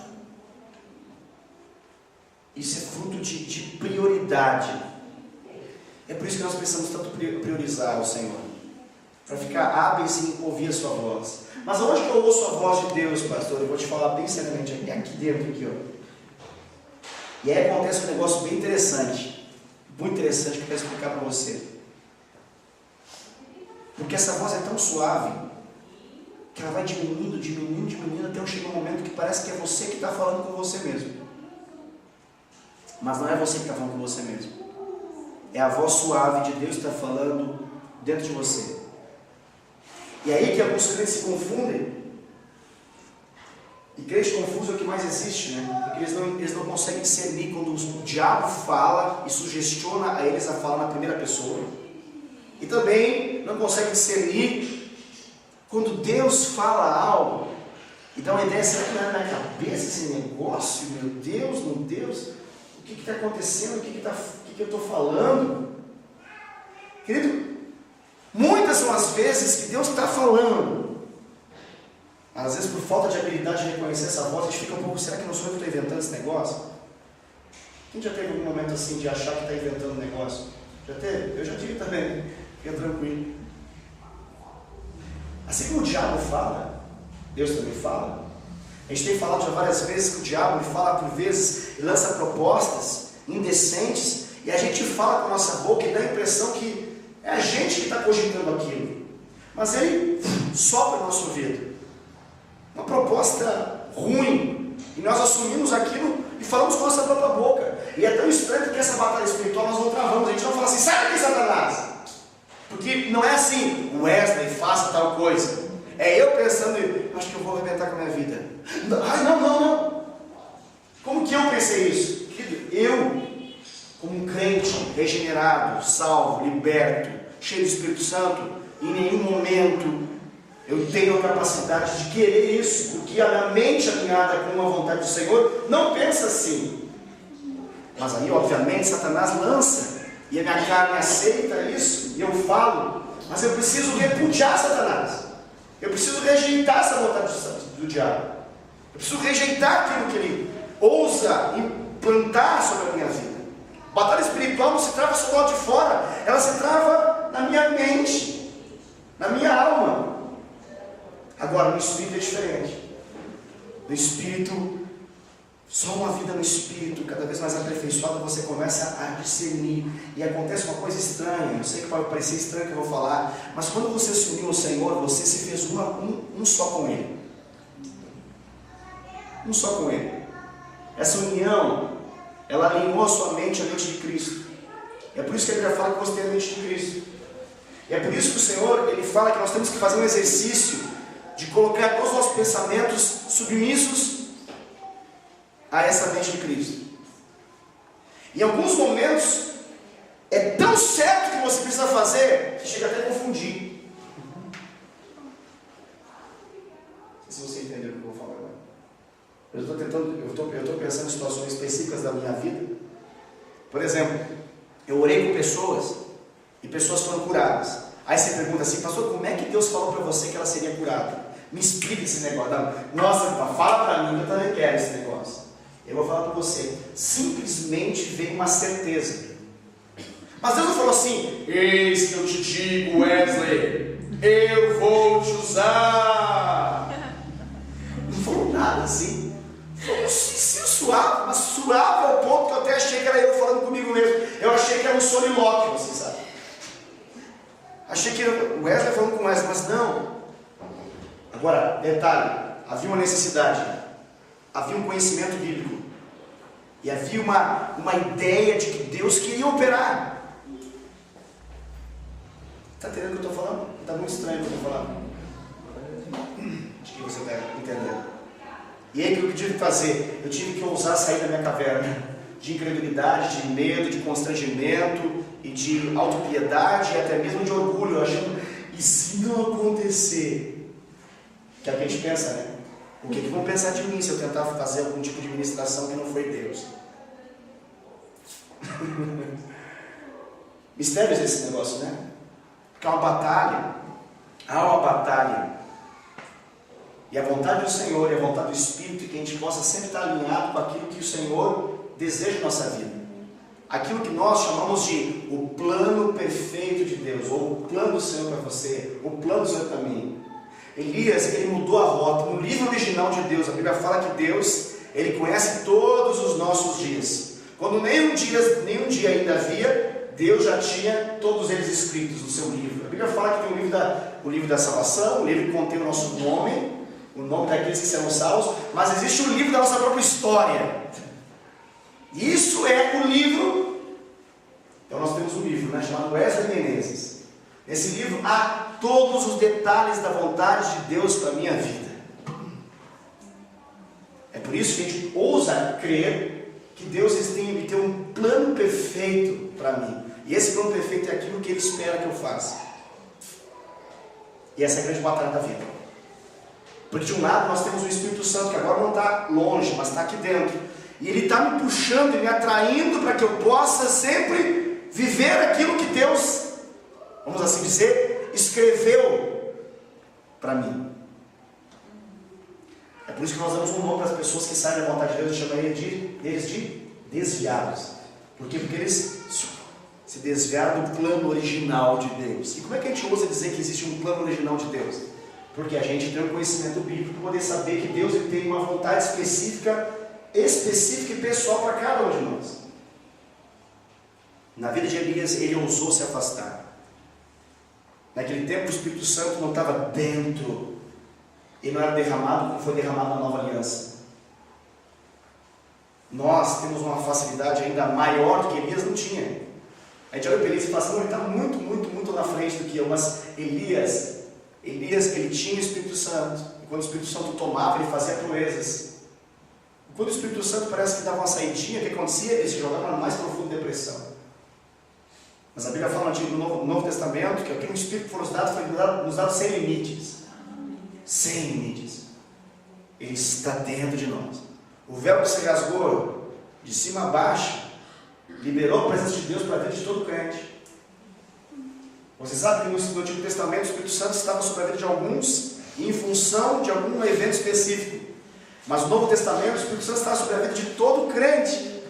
Isso é fruto de prioridade. É por isso que nós precisamos tanto priorizar o Senhor. Para ficar hábeis em ouvir a sua voz. Mas aonde que eu ouço a voz de Deus, pastor? Eu vou te falar bem seriamente aqui dentro, aqui, ó. E aí acontece um negócio bem interessante. Muito interessante que eu quero explicar para você. Porque essa voz é tão suave que ela vai diminuindo, até chegar um momento que parece que é você que está falando com você mesmo. Mas não é você que está falando com você mesmo. É a voz suave de Deus que está falando dentro de você. E aí que alguns crentes se confundem. E crente confuso é o que mais existe, né? Porque eles não conseguem discernir quando o diabo fala e sugestiona a eles a falar na primeira pessoa. E também não conseguem discernir quando Deus fala algo Então a ideia é, será que não é na minha cabeça esse negócio? Meu Deus, meu Deus, o que está acontecendo? O que eu estou falando? Querido, muitas são as vezes que Deus está falando. Às vezes por falta de habilidade de reconhecer essa voz, a gente fica um pouco, será que não sou eu que estou inventando esse negócio? Quem já teve algum momento assim de achar que está inventando um negócio? Já teve? Eu já tive também, fica tranquilo. Assim como o diabo fala, Deus também fala. A gente tem falado já várias vezes que o diabo ele fala por vezes, ele lança propostas indecentes, e a gente fala com a nossa boca e dá a impressão que é a gente que está cogitando aquilo. Mas ele sopra no nosso ouvido. Uma proposta ruim, e nós assumimos aquilo e falamos com a nossa própria boca. E é tão estranho que essa batalha espiritual nós não travamos. A gente não fala assim, sai daqui, Satanás! Porque não é assim, Wesley, faça tal coisa. É eu pensando, acho que eu vou arrebentar com a minha vida. Ai, não. Como que eu pensei isso? Eu, como um crente regenerado, salvo, liberto, cheio do Espírito Santo, em nenhum momento eu tenho a capacidade de querer isso, porque a minha mente alinhada com a vontade do Senhor não pensa assim. Mas aí, obviamente, Satanás lança, e a minha carne aceita isso, e eu falo, mas eu preciso repudiar Satanás. Eu preciso rejeitar essa vontade do diabo. Eu preciso rejeitar aquilo que ele ousa implantar sobre a minha vida. Batalha espiritual não se trava só do lado de fora, ela se trava na minha mente, na minha alma. Agora, no espírito é diferente. No espírito, só uma vida no espírito, cada vez mais aperfeiçoada, você começa a discernir. E acontece uma coisa estranha. Eu sei que pode parecer estranho que eu vou falar, mas quando você se uniu ao Senhor, você se fez um só com Ele. Um só com Ele. Essa união, ela alinhou a sua mente à mente de Cristo. É por isso que a Bíblia fala que você tem a mente de Cristo. E é por isso que o Senhor, Ele fala que nós temos que fazer um exercício de colocar todos os nossos pensamentos submissos a essa mente de Cristo. Em alguns momentos é tão certo que você precisa fazer que chega até a confundir. Não sei se você entendeu o que eu vou falar agora. Eu estou pensando em situações específicas da minha vida. Por exemplo, eu orei com pessoas e pessoas foram curadas. Aí você pergunta assim, pastor, como é que Deus falou para você que ela seria curada? Me explica esse negócio. Nossa, fala para mim, eu também quero esse negócio. Eu vou falar para você, simplesmente veio uma certeza. Mas Deus não falou assim, eis que eu te digo, Wesley, eu vou te usar. Não falou nada assim. Falou assim, suave, mas suave ao ponto que eu até achei que era eu falando comigo mesmo. Eu achei que era um solilóquio, você sabe. Achei que era o Wesley falando com o Wesley, mas não. Agora, detalhe, havia uma necessidade, havia um conhecimento bíblico, e havia uma ideia de que Deus queria operar. Está entendendo o que eu estou falando? Está muito estranho o que eu estou falando. Acho que você está entendendo. E aí o que eu tive que fazer? Eu tive que ousar sair da minha caverna de incredulidade, de medo, de constrangimento e de autopiedade e até mesmo de orgulho, achando, e se não acontecer? Que é o que a gente pensa, né? O que vão pensar de mim se eu tentar fazer algum tipo de ministração que não foi Deus? Mistérios esse negócio, né? Porque há uma batalha. E a vontade do Senhor e a vontade do Espírito, que a gente possa sempre estar alinhado com aquilo que o Senhor deseja na nossa vida. Aquilo que nós chamamos de o plano perfeito de Deus, ou o plano do Senhor para você, o plano do Senhor para mim. Elias, ele mudou a rota. No livro original de Deus, a Bíblia fala que Deus, ele conhece todos os nossos dias. Quando nenhum dia ainda havia, Deus já tinha todos eles escritos no seu livro. A Bíblia fala que tem o livro da salvação, o livro que contém o nosso nome, o nome daqueles que serão salvos, mas existe o livro da nossa própria história. Isso é o livro. Então nós temos um livro, né, chamado Wesley Menezes. Nesse livro há todos os detalhes da vontade de Deus para a minha vida. É por isso que a gente ousa crer que Deus tem um plano perfeito para mim. E esse plano perfeito é aquilo que Ele espera que eu faça. E essa é a grande batalha da vida. Porque de um lado nós temos o Espírito Santo, que agora não está longe, mas está aqui dentro. E ele está me puxando e me atraindo para que eu possa sempre viver aquilo que Deus, vamos assim dizer, escreveu para mim. É por isso que nós damos um nome para as pessoas que saem da vontade de Deus, eu chamaria deles de desviados. Por quê? Porque eles se desviaram do plano original de Deus. E como é que a gente ousa dizer que existe um plano original de Deus? Porque a gente tem um conhecimento bíblico para poder saber que Deus ele tem uma vontade específica e pessoal para cada um de nós. Na vida de Elias, ele ousou se afastar. Naquele tempo, o Espírito Santo não estava dentro. Ele não era derramado como foi derramado na nova aliança. Nós temos uma facilidade ainda maior do que Elias não tinha. A gente olha para Elias e fala assim, ele está muito na frente do que eu. Mas Elias, ele tinha o Espírito Santo. E quando o Espírito Santo tomava, ele fazia proezas. E quando o Espírito Santo parece que dava uma saidinha, o que acontecia? Ele se jogava na mais profunda depressão. Mas a Bíblia fala no Novo Testamento que aquele Espírito que foi nos dado sem limites. Sem limites. Ele está dentro de nós. O véu que se rasgou de cima a baixo liberou a presença de Deus para a vida de todo crente. Você sabe que no Antigo Testamento o Espírito Santo estava sobre a vida de alguns em função de algum evento específico. Mas no Novo Testamento o Espírito Santo está sobre a vida de todo crente.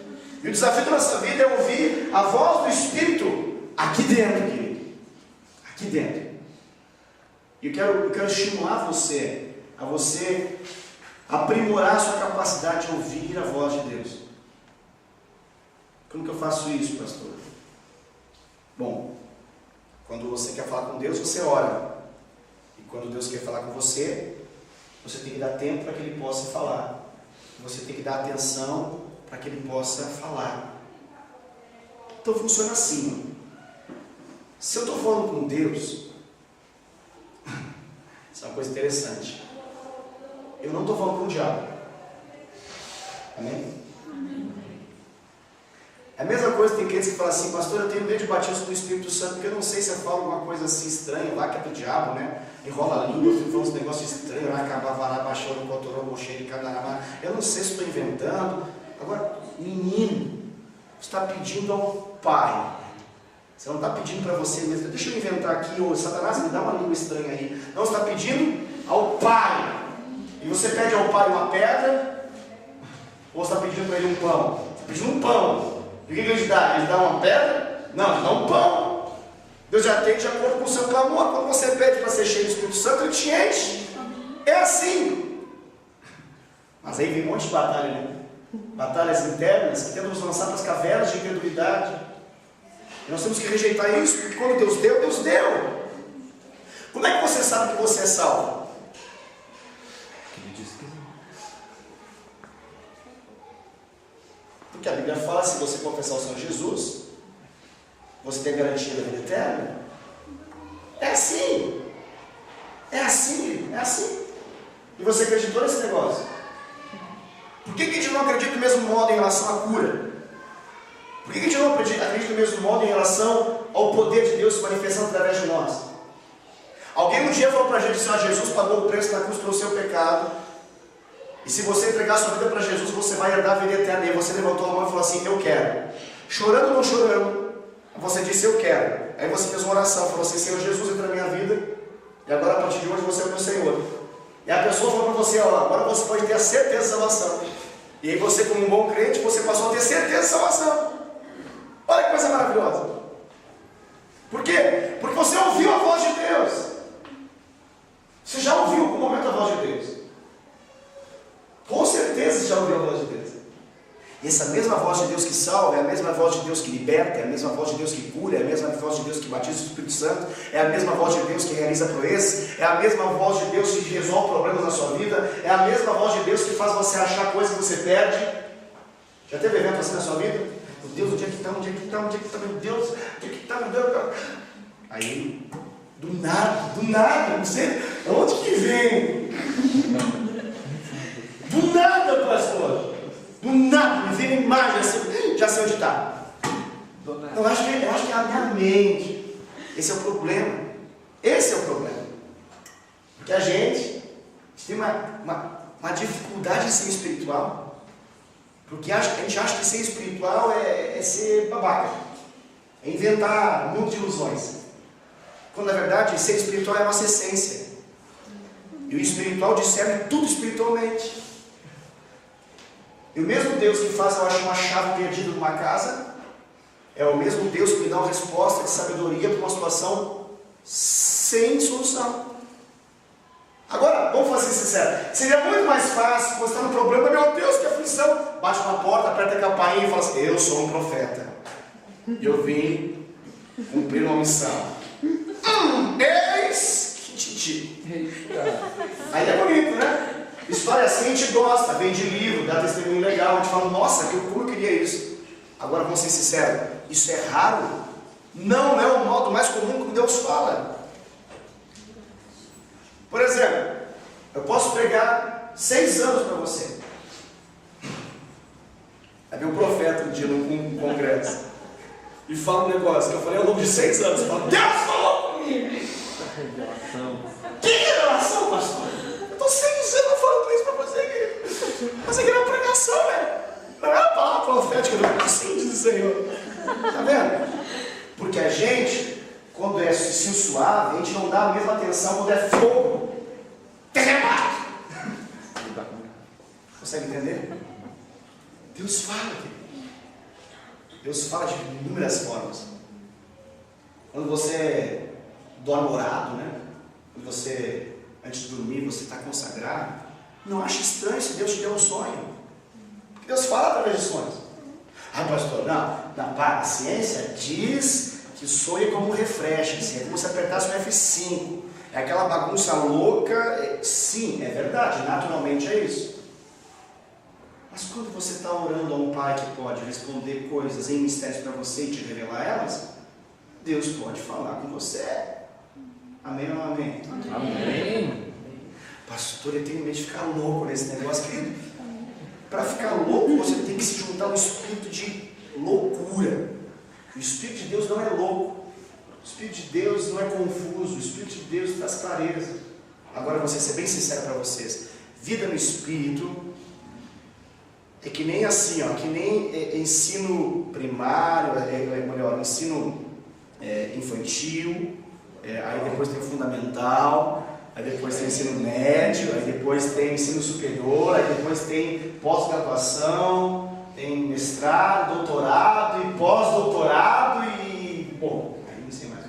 E o desafio da nossa vida é ouvir a voz do Espírito aqui dentro, querido. Aqui dentro. E eu quero estimular você a você aprimorar a sua capacidade de ouvir a voz de Deus. Como que eu faço isso, pastor? Bom, quando você quer falar com Deus, você ora. E quando Deus quer falar com você, você tem que dar tempo para que Ele possa falar. Você tem que dar atenção para que Ele possa falar. Então funciona assim. Se eu estou falando com Deus, isso é uma coisa interessante. Eu não estou falando com o diabo. Amém? É a mesma coisa, tem crentes que falam assim, pastor, eu tenho medo de batismo do Espírito Santo, porque eu não sei se eu falo alguma coisa assim estranha lá, que é do diabo, né? Enrola a língua, eu fico falando uns negócios estranhos, vai acabar vará, baixou, cotorou, mochei, de cadarabá. Eu não sei se estou inventando. Agora, menino, você está pedindo ao Pai. Você não está pedindo para você mesmo. Deixa eu inventar aqui, ô Satanás, me dá uma língua estranha aí. Não, você está pedindo ao Pai. E você pede ao Pai uma pedra, ou você está pedindo para Ele um pão? Você está pedindo um pão. E o que Ele dá? Ele dá uma pedra? Não, Ele dá um pão. Deus já tem de acordo com o seu clamor. Quando você pede para ser cheio do Espírito Santo, Ele te enche. É assim. Mas aí vem um monte de batalha, né? Batalhas internas que tentam nos lançar para as cavernas de incredulidade. E nós temos que rejeitar isso, porque quando Deus deu, Deus deu. Como é que você sabe que você é salvo? Porque a Bíblia fala, se você confessar o Senhor Jesus, você tem garantia da vida eterna. É assim. É assim. É assim. E você acreditou nesse negócio? Por que a gente não acredita do mesmo modo em relação à cura? Por que a gente não acredita do mesmo modo em relação ao poder de Deus se manifestando através de nós? Alguém um dia falou para a gente, Senhor, Jesus pagou o preço na cruz pelo seu pecado. E se você entregar sua vida para Jesus, você vai herdar a vida eterna. E você levantou a mão e falou assim, eu quero. Chorando ou não chorando, você disse, eu quero. Aí você fez uma oração, falou assim, Senhor Jesus, entra na minha vida. E agora a partir de hoje você é o meu Senhor. E a pessoa falou para você, ó, agora você pode ter a certeza de salvação. E aí você, como um bom crente, você passou a ter certeza de salvação. Olha que coisa maravilhosa. Por quê? Porque você ouviu a voz de Deus. Você já ouviu em algum momento a voz de Deus? Com certeza você já ouviu a voz de Deus. E essa mesma voz de Deus que salva, é a mesma voz de Deus que liberta, é a mesma voz de Deus que cura, é a mesma voz de Deus que batiza o Espírito Santo, é a mesma voz de Deus que realiza proezas, é a mesma voz de Deus que resolve problemas na sua vida, é a mesma voz de Deus que faz você achar coisas que você perde. Já teve evento assim na sua vida? Meu Deus, onde é que está, meu Deus, onde é que está, meu Deus? Aí, do nada, não sei, onde que vem? Do nada, pastor. Do nada, me vem uma imagem assim, já sei onde está. Eu acho que é a minha mente. Esse é o problema. Porque a gente gente tem uma dificuldade em ser espiritual, porque a gente acha que ser espiritual é ser babaca, é inventar um mundo de ilusões, quando na verdade ser espiritual é a nossa essência, e o espiritual discerne tudo espiritualmente. E o mesmo Deus que faz eu achar uma chave perdida numa casa, é o mesmo Deus que me dá uma resposta de sabedoria para uma situação sem solução. Agora, vamos fazer sincero, seria muito mais fácil você estar no problema, meu Deus, que aflição, bate na porta, aperta a campainha e fala assim, eu sou um profeta, eu vim cumprir uma missão. Eis que te digo. Aí é bonito, né? História assim a gente gosta, vende livro, dá testemunho legal, a gente fala, nossa, como eu queria isso. Agora, vamos ser sinceros, isso é raro? Não é o modo mais comum que Deus fala. Por exemplo, eu posso pregar 6 anos para você. Havia um profeta um dia num congresso e fala um negócio que eu falei ao longo de 6 anos. Eu falo, Deus falou comigo! Que revelação, pastor? Eu estou 6 anos falando isso para você. Mas aqui é uma pregação, né? Não é a palavra profética, não. Assim diz o Senhor. Está vendo? Porque a gente, quando é suave, a gente não dá a mesma atenção quando é fogo. Terremoto! Consegue entender? Deus fala, querido. Deus fala de inúmeras formas. Quando você dorme orado, né? Quando você, antes de dormir, você está consagrado, não ache estranho se Deus te deu um sonho. Porque Deus fala através de sonhos. Ah, pastor, não, a ciência diz que sonho é como um refresh, assim, é como se apertasse um F5. É aquela bagunça louca. Sim, é verdade, naturalmente é isso. Mas quando você está orando a um Pai que pode responder coisas em mistérios para você e te revelar elas, Deus pode falar com você. Amém ou não amém? Amém. Pastor, eu tenho medo de ficar louco nesse negócio, querido. Para ficar louco, você tem que se juntar a um espírito de loucura. O Espírito de Deus não é louco. O Espírito de Deus não é confuso. O Espírito de Deus traz clareza. Agora, vou ser bem sincero para vocês. Vida no Espírito é que nem assim, ó, que nem ensino primário, melhor, ensino infantil, aí depois tem o fundamental, aí depois tem ensino médio, aí depois tem ensino superior, aí depois tem pós-graduação, tem mestrado, doutorado e pós-doutorado e... bom, aí não sei mais.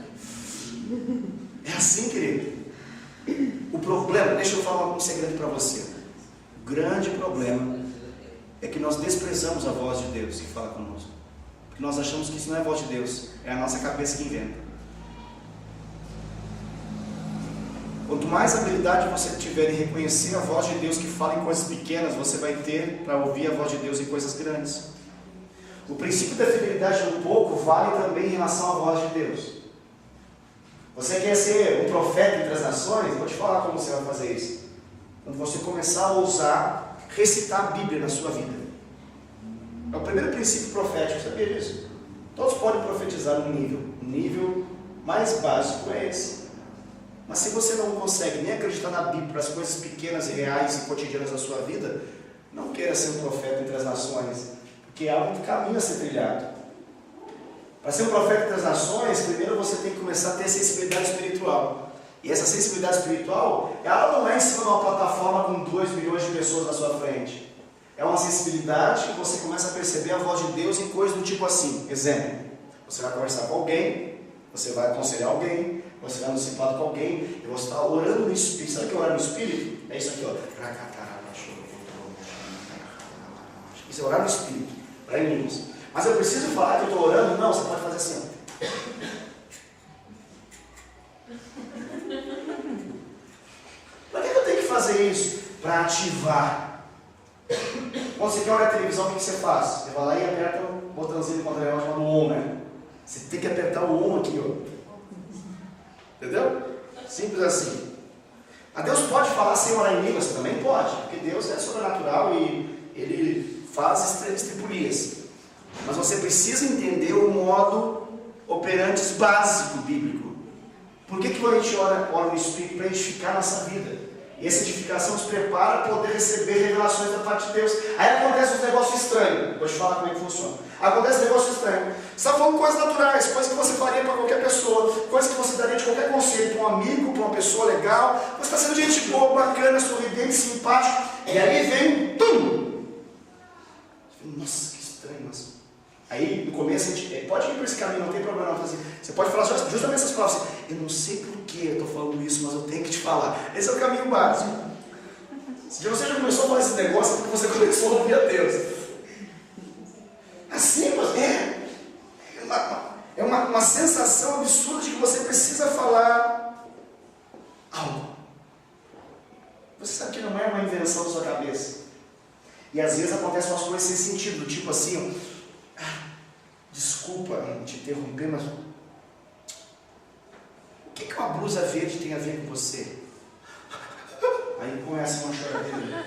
É assim, querido. O problema, deixa eu falar um segredo para você. O grande problema é que nós desprezamos a voz de Deus que fala conosco. Porque nós achamos que isso não é a voz de Deus, é a nossa cabeça que inventa. Quanto mais habilidade você tiver em reconhecer a voz de Deus que fala em coisas pequenas, você vai ter para ouvir a voz de Deus em coisas grandes. O princípio da fidelidade no pouco vale também em relação à voz de Deus. Você quer ser um profeta entre as nações? Eu vou te falar como você vai fazer isso. Quando você começar a ousar recitar a Bíblia na sua vida. É o primeiro princípio profético, sabia disso? Todos podem profetizar num nível. O nível mais básico é esse. Mas se você não consegue nem acreditar na Bíblia para as coisas pequenas e reais e cotidianas da sua vida, não queira ser um profeta entre as nações, porque há um caminho a ser trilhado. Para ser um profeta entre as nações, primeiro você tem que começar a ter sensibilidade espiritual. E essa sensibilidade espiritual, ela não é em cima de uma plataforma com 2 milhões de pessoas na sua frente. É uma sensibilidade que você começa a perceber a voz de Deus em coisas do tipo assim. Exemplo, você vai conversar com alguém, você vai aconselhar alguém, você vai no discipulado com alguém, e você está orando no Espírito. Sabe o que é orar no Espírito? É isso aqui, ó. Isso é orar no Espírito, orar em línguas. Mas eu preciso falar que eu estou orando? Não, você pode fazer assim, ó. Para que eu tenho que fazer isso? Para ativar. Quando você quer olhar a televisão, o que você faz? Você vai lá e aperta o botãozinho do controle chamado ON, né? Você tem que apertar o ON aqui, ó. Entendeu? Simples assim. Mas Deus pode falar sem orar em línguas? Também pode, porque Deus é sobrenatural e Ele faz estripulias. Mas você precisa entender o modo operantes básico bíblico. Por que a gente ora no Espírito? Para edificar a nossa vida. E essa edificação nos prepara para poder receber revelações da parte de Deus. Aí acontece um negócio estranho. Vou te falar como é que funciona. Acontece um negócio estranho. Você está falando coisas naturais, coisas que você faria para qualquer pessoa, coisas que você daria de qualquer conselho para um amigo, para uma pessoa legal. Você está sendo gente boa, bacana, sorridente, simpático. E aí vem um tum! Nossa, que estranho, mas... Aí no começo a gente pode ir por esse caminho, não tem problema não. Você pode falar justamente essas palavras assim, eu não sei por que eu estou falando isso, mas eu tenho que te falar. Esse é o caminho básico. Se você já começou a falar esse negócio, é porque você começou a ouvir a Deus. Assim, é uma sensação absurda de que você precisa falar algo. Você sabe que não é uma invenção da sua cabeça. E às vezes acontecem umas coisas sem sentido, tipo assim, desculpa te interromper, mas o que uma blusa verde tem a ver com você? Aí começa uma choradeira.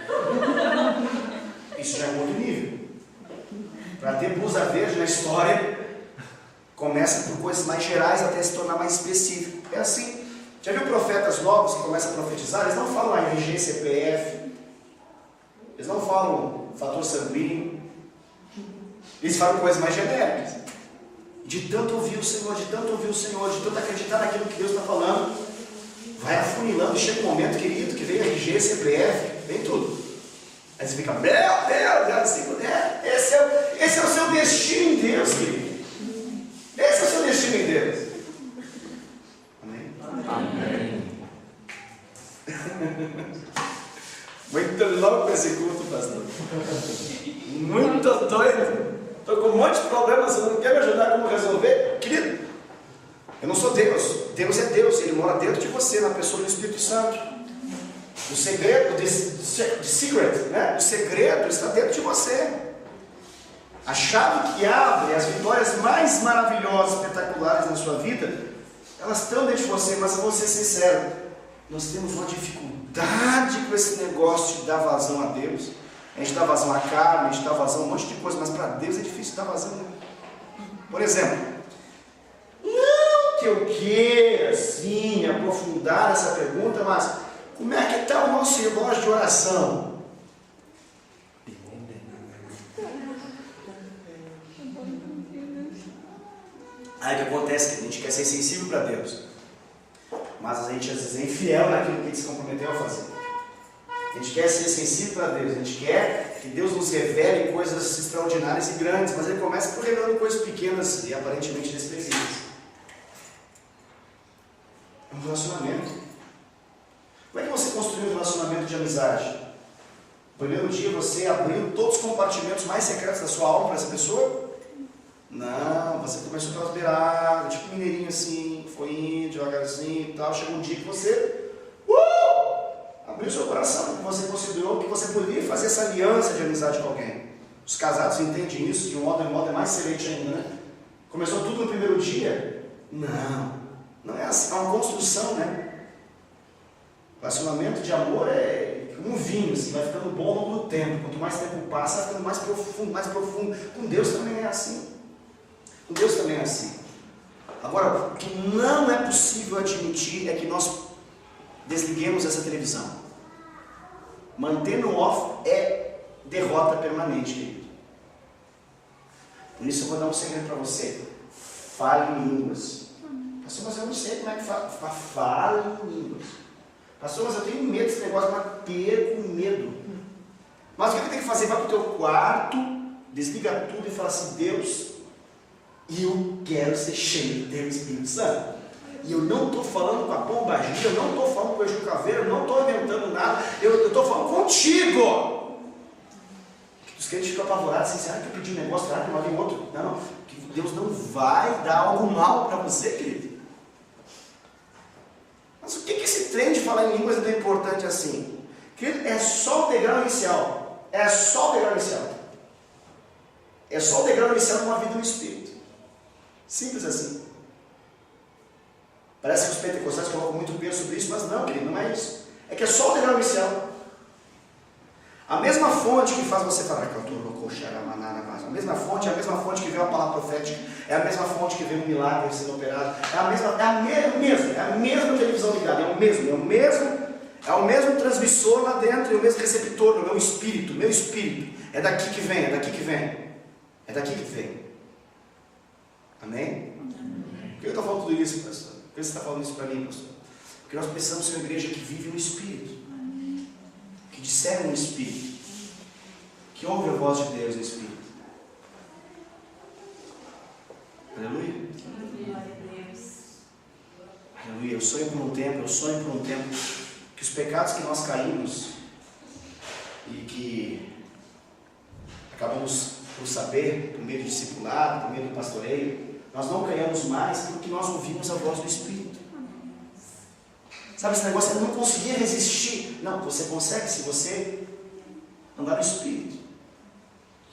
Isso já é um outro nível. Para ter blusa verde na história, começa por coisas mais gerais até se tornar mais específico. É assim. Já viu profetas novos que começam a profetizar? Eles não falam RG, CPF. Eles não falam fator sanguíneo. Eles falam coisas mais genéricas. De tanto ouvir o Senhor, de tanto ouvir o Senhor, de tanto acreditar naquilo que Deus está falando, vai afunilando e chega um momento, querido, que vem RG, CPF, vem tudo. Aí você fica, meu Deus, assim, esse é o seu destino em Deus, querido. Esse é o seu destino em Deus. Amém? Amém. Muito louco esse culto, pastor. Muito doido. Estou com um monte de problemas, você não quer me ajudar como resolver? Querido, eu não sou Deus. Deus é Deus, Ele mora dentro de você, na pessoa do Espírito Santo. O segredo, né? O segredo está dentro de você. A chave que abre as vitórias mais maravilhosas, espetaculares na sua vida, elas estão dentro de você, mas eu vou ser sincero, nós temos uma dificuldade com esse negócio de dar vazão a Deus. A gente dá vazão à carne, a gente dá vazão a um monte de coisa, mas para Deus é difícil dar vazão. Né? Por exemplo, não que eu queira, assim, aprofundar essa pergunta, mas como é que está o nosso relógio de oração? Aí o que acontece? Que a gente quer ser sensível para Deus, mas a gente às vezes é infiel naquilo que a gente se comprometeu a fazer. A gente quer ser sensível para Deus, a gente quer que Deus nos revele coisas extraordinárias e grandes, mas Ele começa por revelando coisas pequenas e aparentemente desprezíveis. É um relacionamento. Como é que você construiu um relacionamento de amizade? No primeiro dia você abriu todos os compartimentos mais secretos da sua alma para essa pessoa? Não, você começou pelas beiradas, tipo mineirinho assim, foi indo devagarzinho e tal. Chegou um dia que você abriu seu coração, que você considerou que você poderia fazer essa aliança de amizade com alguém. Os casados entendem isso, de um modo é mais excelente ainda, né? Começou tudo no primeiro dia? Não é assim, é uma construção, né? Relacionamento de amor é como um vinho, assim, vai ficando bom ao longo do tempo. Quanto mais tempo passa, vai ficando mais profundo, mais profundo. Com Deus também é assim. Com Deus também é assim. Agora, o que não é possível admitir é que nós desliguemos essa televisão. Manter no off é derrota permanente, querido. Por isso eu vou dar um segredo para você. Fale em línguas. Pastor, mas eu não sei como é que fala. Fale em línguas. Pastor, mas eu tenho medo desse negócio, mas perco medo. Mas o que você tem que fazer? Vai para o teu quarto, desliga tudo e fala assim, Deus, eu quero ser cheio do teu Espírito Santo. E eu não estou falando com a pomba gira, eu não estou falando com o Exu Caveira, eu não estou inventando nada, eu estou falando contigo. Os crentes ficam apavorados assim, será que eu pedi um negócio, será que não vai vir outro? Não, que Deus não vai dar algo mal para você, querido. Mas o que esse trem de falar em línguas é tão importante assim? Querido, é só o degrau inicial. É só o degrau inicial. É só o degrau inicial de uma vida no Espírito. Simples assim. Parece que os pentecostais colocam muito peso sobre isso, mas não, querido, não é isso. É que é só o degrau inicial. A mesma fonte que faz você falar, a mesma fonte que vê a palavra profética, é a mesma fonte que vê um milagre sendo operado, é a mesma televisão ligada, é Há o mesmo transmissor lá dentro e o mesmo receptor no meu espírito. Meu espírito. É daqui que vem, é daqui que vem. É daqui que vem. Amém? Por que eu estou falando tudo isso, pastor? Por que você está falando isso para mim, pastor? Porque nós precisamos ser uma igreja que vive no Espírito. Que discerne no Espírito. Que ouve a voz de Deus no Espírito. Aleluia. Aleluia. Eu sonho por um tempo que os pecados que nós caímos e que acabamos por saber, por meio do discipulado, por meio do pastoreio, nós não caiamos mais porque nós ouvimos a voz do Espírito. Sabe esse negócio? Eu não conseguia resistir. Não, você consegue se você andar no Espírito.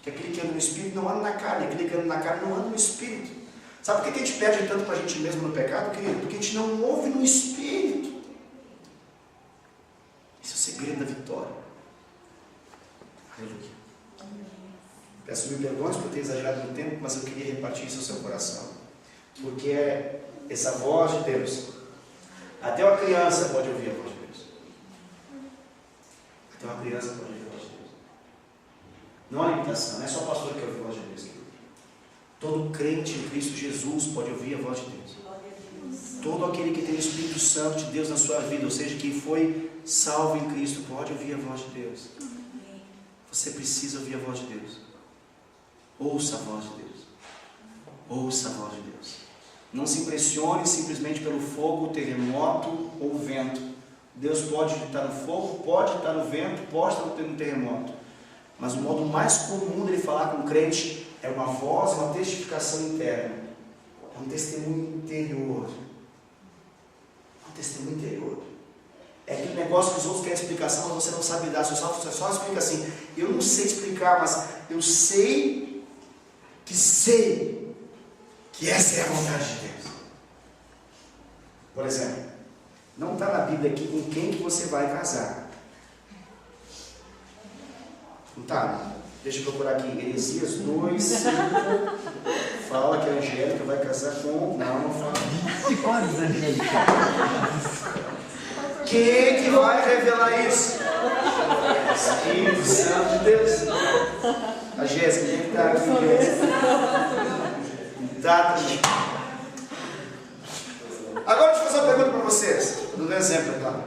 Que aquele que anda no Espírito não anda na carne, aquele que anda na carne não anda no Espírito. Sabe por que a gente perde tanto para a gente mesmo no pecado, querido? Porque a gente não ouve no Espírito. Esse é o segredo da vitória. Aleluia. Peço mil perdões por ter exagerado no tempo, mas eu queria repartir isso ao seu coração. Porque é essa voz de Deus. Até uma criança pode ouvir a voz de Deus. Até uma criança pode ouvir a voz de Deus. Não há limitação, não é só o pastor que ouve a voz de Deus. Todo crente em Cristo Jesus pode ouvir a voz de Deus. Todo aquele que tem o Espírito Santo de Deus na sua vida, ou seja, quem foi salvo em Cristo, pode ouvir a voz de Deus. Você precisa ouvir a voz de Deus. Ouça a voz de Deus. Ouça a voz de Deus. Não se impressione simplesmente pelo fogo, o terremoto ou o vento. Deus pode estar no fogo, pode estar no vento, pode estar no terremoto. Mas o modo mais comum dele falar com o crente é uma voz, uma testificação interna. É um testemunho interior. É um testemunho interior. É aquele negócio que os outros querem explicação, mas você não sabe dar. Você só explica assim. Eu não sei explicar, mas eu sei que essa é a vontade de Deus. Por exemplo, não está na Bíblia aqui com quem que você vai casar. Não está? Deixa eu procurar aqui. Heresias 2:5 fala que a Angélica vai casar com... Não fala. Quantos Angélica? Quem que vai revelar isso? Espírito Santo de Deus. A Jéssica, quem está aqui? Tá. Agora deixa eu fazer uma pergunta para vocês. Vou dar um exemplo, é claro.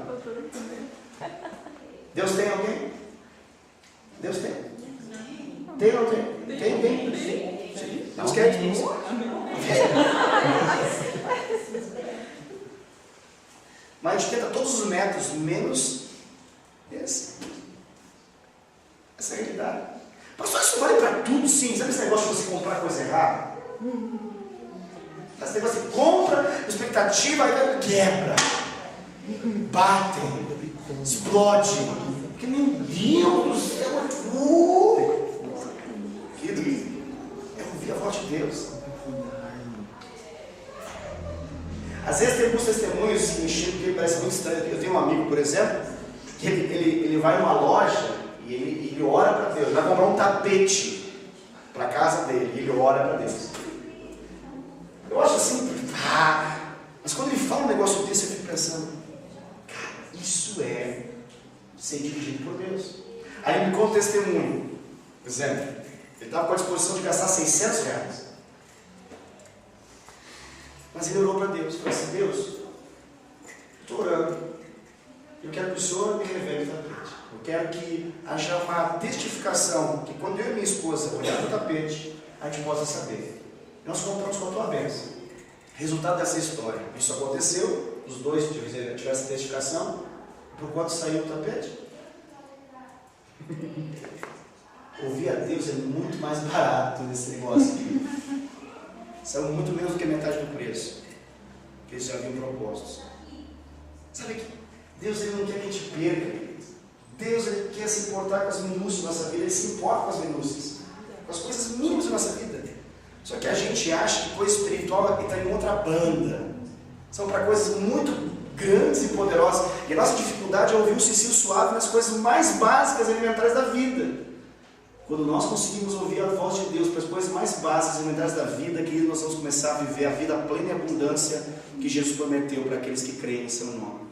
Deus tem alguém? Deus tem? Tem ou não tem? Tem. Sim. Deus quer de nós. Mas a gente tenta todos os métodos, menos esse. Essa é a realidade. Pastor, isso vale para tudo, sim. Sabe esse negócio de você comprar coisa errada? Esse negócio de compra, expectativa, aí quebra. Batem. Explode. Porque, meu Deus do céu, querido, é ouvir a voz de Deus. Às vezes tem alguns testemunhos que me chegam que parece muito estranho. Eu tenho um amigo, por exemplo, que ele vai numa loja e ele ora para Deus. Ele vai comprar um tapete para a casa dele e ele ora para Deus. Eu acho assim, mas quando ele fala um negócio desse, eu fico pensando, cara, isso é ser dirigido por Deus. Aí ele me conta um testemunho. Por exemplo, ele estava com a disposição de gastar R$600. Mas ele orou para Deus. Falou assim: Deus, estou orando. Eu quero que o Senhor me revele o tapete. Eu quero que haja uma testificação, que quando eu e minha esposa olharmos o tapete, a gente possa saber. Nós compramos com a tua bênção. Resultado dessa história: isso aconteceu, os dois tiveram essa testificação. Por quanto saiu o tapete? Ouvir a Deus é muito mais barato nesse negócio aqui. Saiu muito menos do que metade do preço que eles já haviam propostos. Sabe que Deus ele não quer que a gente perca. Deus ele quer se importar com as minúcias da nossa vida. Ele se importa com as minúcias, com as coisas mínimas da nossa vida. Só que a gente acha que coisa espiritual está em outra banda. São para coisas muito grandes e poderosas. E a nossa dificuldade é ouvir um cicio suave nas coisas mais básicas e elementares da vida. Quando nós conseguimos ouvir a voz de Deus para as coisas mais básicas e elementares da vida, que nós vamos começar a viver a vida plena e abundância que Jesus prometeu para aqueles que creem em seu nome.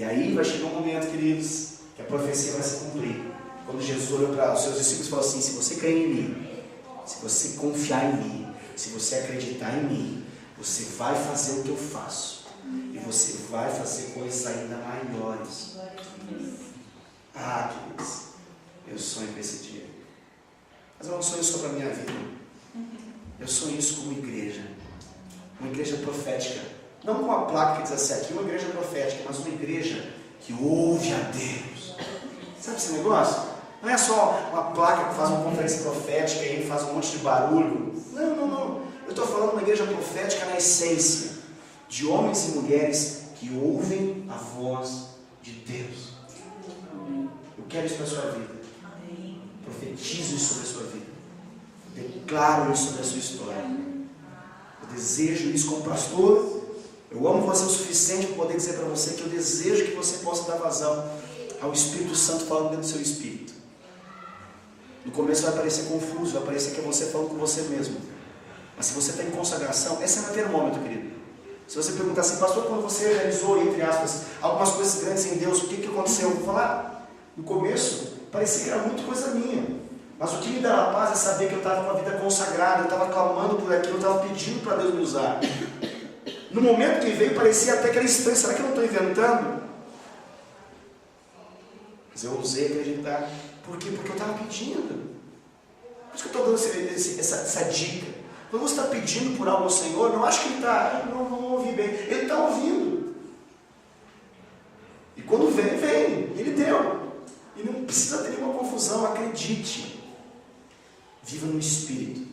E aí vai chegar um momento, queridos, que a profecia vai se cumprir. Quando Jesus olhou para os seus discípulos e falou assim: se você crer em mim, se você confiar em mim, se você acreditar em mim, você vai fazer o que eu faço. E você vai fazer coisas ainda maiores. Ah, queridos, eu sonho com esse dia. Mas eu não sonho só para a minha vida. Eu sonho isso como igreja. Uma igreja profética. Não com a placa que diz assim, aqui uma igreja profética, mas uma igreja que ouve a Deus. Sabe esse negócio? Não é só uma placa que faz uma conferência profética e faz um monte de barulho. Não, não, não. Eu estou falando de uma igreja profética na essência. De homens e mulheres que ouvem a voz de Deus. Eu quero isso para a sua vida. Profetizo isso sobre a sua vida. Declaro isso sobre a sua história. Eu desejo isso como pastor. Eu amo você o suficiente para poder dizer para você que eu desejo que você possa dar vazão ao Espírito Santo falando dentro do seu espírito. No começo vai parecer confuso, vai parecer que é você falando com você mesmo. Mas se você está em consagração, esse é meu termômetro, querido. Se você perguntar assim, pastor, quando você realizou, entre aspas, algumas coisas grandes em Deus, o que aconteceu? Eu vou falar, no começo, parecia que era muito coisa minha. Mas o que me dava paz é saber que eu estava com uma vida consagrada, eu estava clamando por aquilo, eu estava pedindo para Deus me usar. No momento que veio, parecia até aquela estranha, será que eu não estou inventando? Mas eu ousei acreditar. Por quê? Porque eu estava pedindo. Por isso que eu estou dando essa dica. Quando você está pedindo por algo ao Senhor, não acho que ele está, não ouvi bem. Ele está ouvindo. E quando vem, vem. Ele deu. E não precisa ter nenhuma confusão, acredite. Viva no Espírito.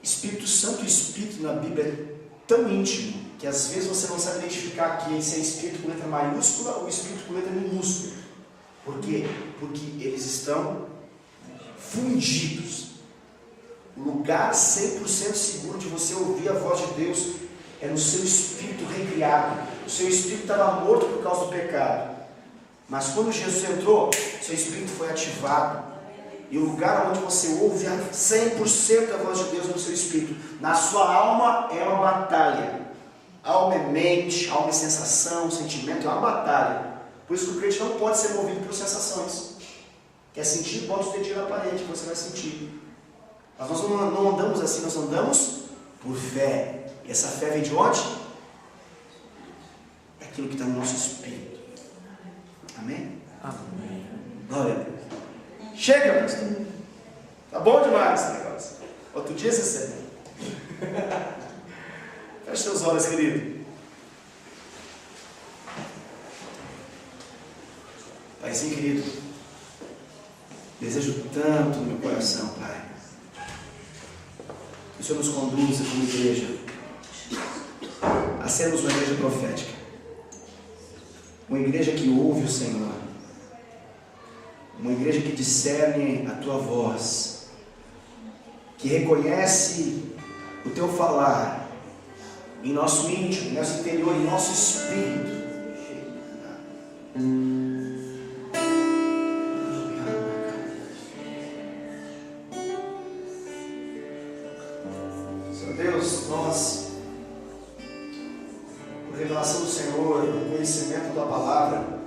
Espírito Santo e Espírito na Bíblia é tão íntimo que às vezes você não sabe identificar aqui se é Espírito com letra maiúscula ou Espírito com letra minúscula. Por quê? Porque eles estão fundidos. O lugar 100% seguro de você ouvir a voz de Deus é no seu espírito recriado. O seu espírito estava morto por causa do pecado. Mas quando Jesus entrou, seu espírito foi ativado. E o lugar onde você ouve 100% a voz de Deus é no seu espírito. Na sua alma é uma batalha. Alma é mente, alma é sensação, sentimento, é uma batalha. Por isso que o crente não pode ser movido por sensações. Quer sentir? Bota os dedinhos na parede que você vai sentir. Mas nós não andamos assim, nós andamos por fé. E essa fé vem de onde? É aquilo que está no nosso espírito. Amém? Amém. Glória a Deus. Chega, pastor. Tá bom demais esse negócio. Outro dia você serve. Feche seus olhos, querido. Paizinho querido, desejo tanto no meu coração, Pai, que o Senhor nos conduza como igreja a sermos uma igreja profética, uma igreja que ouve o Senhor, uma igreja que discerne a Tua voz, que reconhece o Teu falar em nosso íntimo, em nosso interior, em nosso espírito. Senhor Deus, nós, por revelação do Senhor, por conhecimento da Tua palavra,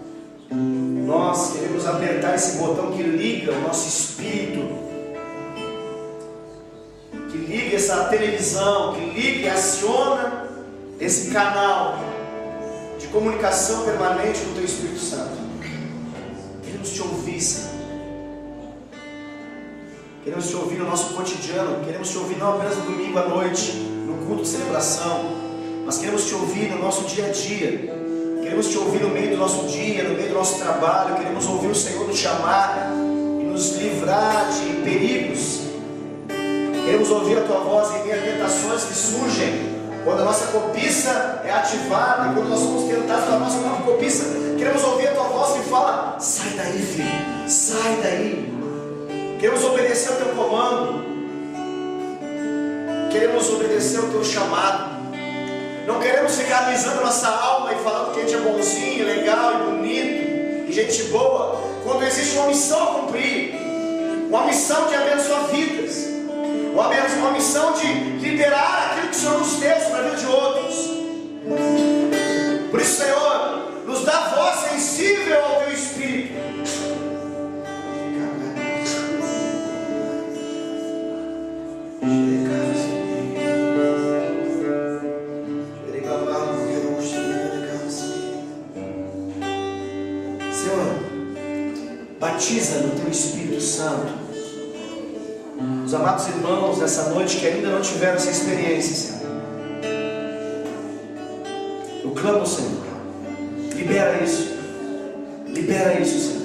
nós queremos apertar esse botão que liga o nosso espírito, que liga essa televisão, que liga e aciona esse canal de comunicação permanente com o Teu Espírito Santo. Queremos Te ouvir, Senhor. Queremos Te ouvir no nosso cotidiano. Queremos Te ouvir não apenas no domingo à noite, no culto de celebração, mas queremos Te ouvir no nosso dia a dia. Queremos Te ouvir no meio do nosso dia, no meio do nosso trabalho. Queremos ouvir o Senhor nos chamar e nos livrar de perigos. Queremos ouvir a Tua voz em meio a tentações que surgem quando a nossa cobiça é ativada, quando nós somos tentados pela nossa própria cobiça. Queremos ouvir a Tua voz que fala: sai daí, filho, sai daí. Queremos obedecer ao Teu comando. Queremos obedecer ao Teu chamado. Não queremos ficar alisando nossa alma e falando que a gente é bonzinho, legal e bonito e gente boa, quando existe uma missão a cumprir, uma missão de abençoar vidas, uma missão de liberar aquilo que o Senhor nos deu sobre a vida de outros. Por isso, Senhor, Senhor, batiza no Teu Espírito Santo os amados irmãos nessa noite que ainda não tiveram essa experiência, Senhor. Eu clamo, Senhor, libera isso, Senhor,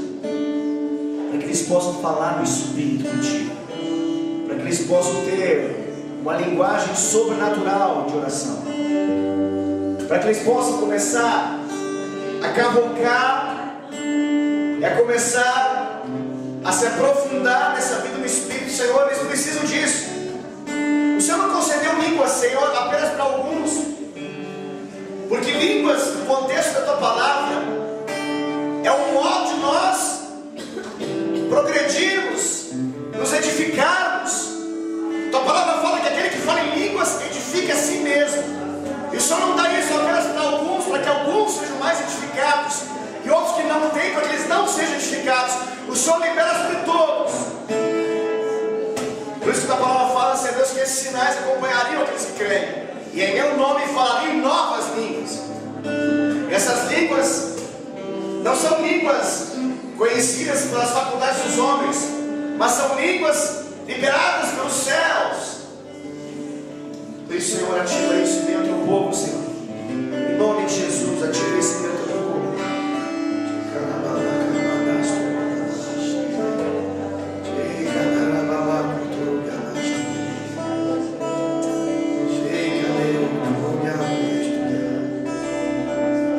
para que eles possam falar no Espírito contigo, para que eles possam ter uma linguagem sobrenatural de oração, para que eles possam começar a cavalcar e a começar a se aprofundar nessa vida do Espírito. Senhor, eles precisam disso. O Senhor não concedeu línguas, Senhor, apenas para alguns, porque línguas, no contexto da Tua palavra, é um modo de nós progredirmos, nos edificarmos. Tua palavra fala que aquele que fala em línguas edifica a si mesmo. E o Senhor não dá isso apenas para alguns, para que alguns sejam mais edificados e outros que não têm, para que eles não sejam edificados. O Senhor libera sobre todos. Por isso que a palavra fala, Senhor Deus, que esses sinais acompanhariam aqueles que creem, e em meu nome falariam em novas línguas. E essas línguas não são línguas conhecidas pelas faculdades dos homens, mas são línguas liberadas pelos céus. Por isso, Senhor, ativa isso dentro do povo, Senhor. Em nome de Jesus, ativa isso dentro do povo.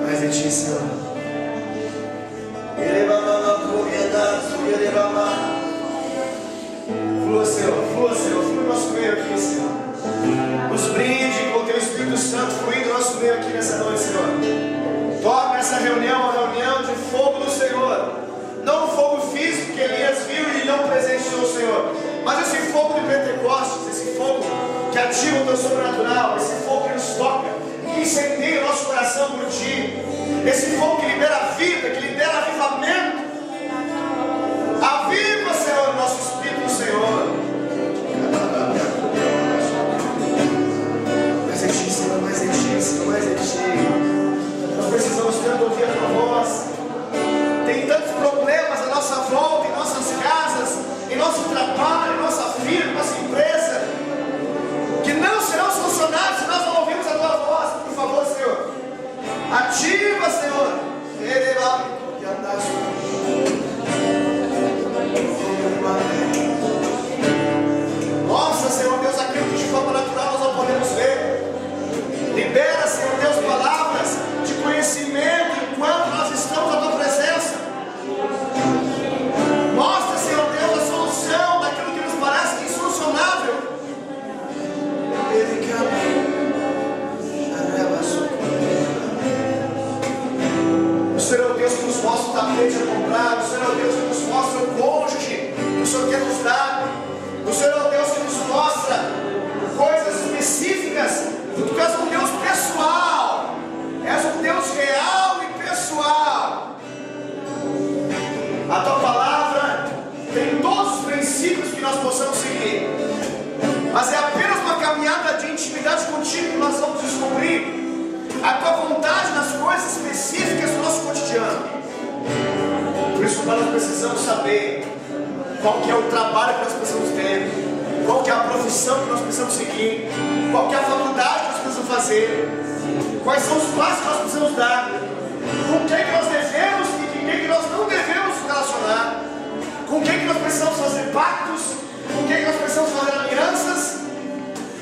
Mais em Ti, Senhor. Flua, Senhor, flui no nosso meio aqui, Senhor. Nos brinde com o Teu Espírito Santo fluindo no nosso meio aqui nessa noite, Senhor. Torna essa reunião uma reunião de fogo do Senhor. Não o fogo físico que Elias viu e não presenciou, Senhor, mas esse fogo de Pentecostes, esse fogo que ativa o Teu sobrenatural, esse fogo que nos toca, que incendeia o nosso coração por Ti, esse fogo que libera vida, que libera avivamento. Aviva, Senhor, o nosso Espírito, Senhor. Mais em Ti, Senhor, mais em Ti, Senhor, mais em Ti. Nós precisamos tanto ouvir a Tua voz. Tem tantos problemas à nossa volta, em nossas casas, em nosso trabalho, em nossa vida, em nossa empresa, que não serão solucionados se nós não ouvirmos a Tua voz. Por favor, Senhor, ativa, Senhor. Nossa, Senhor Deus, aquilo que de forma natural nós não podemos ver, libera, Senhor Deus, palavras de conhecimento enquanto nós estamos na Tua presença. Mostra, Senhor Deus, a solução daquilo que nos parece insolucionável. O Senhor é o Deus que nos mostra o tapete a comprar. O Senhor é o Deus que nos mostra o cônjuge que o Senhor quer nos dar. O Senhor é o Deus que nos mostra coisas específicas, porque Tu és um Deus pessoal. És um Deus real e pessoal. A Tua palavra tem todos os princípios que nós possamos seguir, mas é apenas uma caminhada de intimidade contigo que nós vamos descobrir a Tua vontade nas coisas específicas do nosso cotidiano. Por isso nós precisamos saber qual que é o trabalho que nós precisamos ter, qual que é a profissão que nós precisamos seguir, qual que é a faculdade que nós precisamos fazer, quais são os passos que nós precisamos dar, com quem que nós devemos e com quem que nós não devemos nos relacionar, com quem que nós precisamos fazer pactos, com quem que nós precisamos fazer alianças,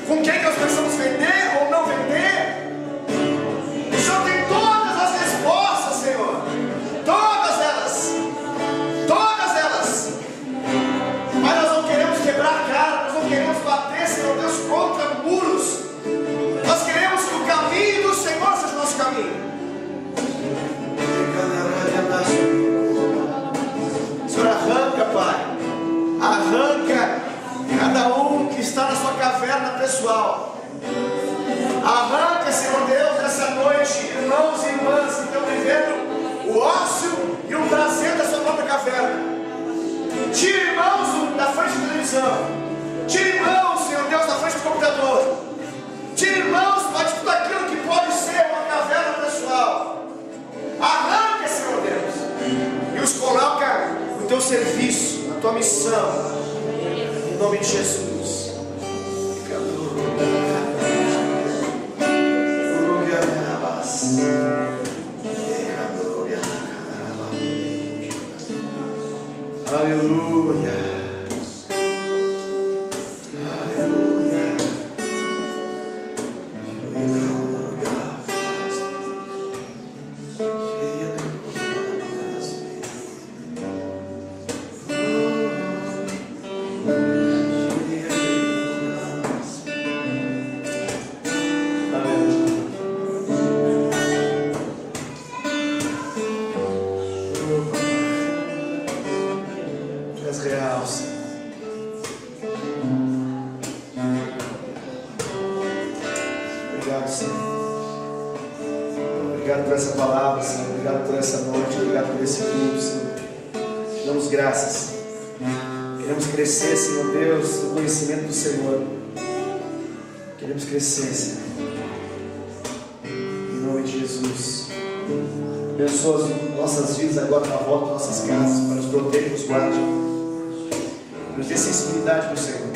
com quem que nós precisamos vender ou não vender. O Senhor tem todas as respostas, Senhor, todas elas, mas nós não queremos quebrar a cara, nós não queremos bater, Senhor Deus, contra muros. Nós queremos que o caminho do Senhor seja o nosso caminho. Senhor, arranca, Pai, arranca cada um que está na sua caverna pessoal. Arranca, Senhor Deus, nessa noite, irmãos e irmãs que estão vivendo o ócio e o prazer da sua própria caverna. Tira, irmãos, da frente da televisão. Tira, irmãos, Senhor Deus, da nome de Jesus. Aleluia. Aleluia. Real, Senhor. Obrigado, Senhor. Obrigado por essa palavra, Senhor. Obrigado por essa noite. Obrigado por esse culto, Senhor. Te damos graças. Queremos crescer, Senhor Deus, no conhecimento do Senhor. Queremos crescer, Senhor. Em nome de Jesus. Abençoa as nossas vidas agora na volta das nossas casas, para nos proteger e nos guarde. Nos dê sensibilidade para o Senhor.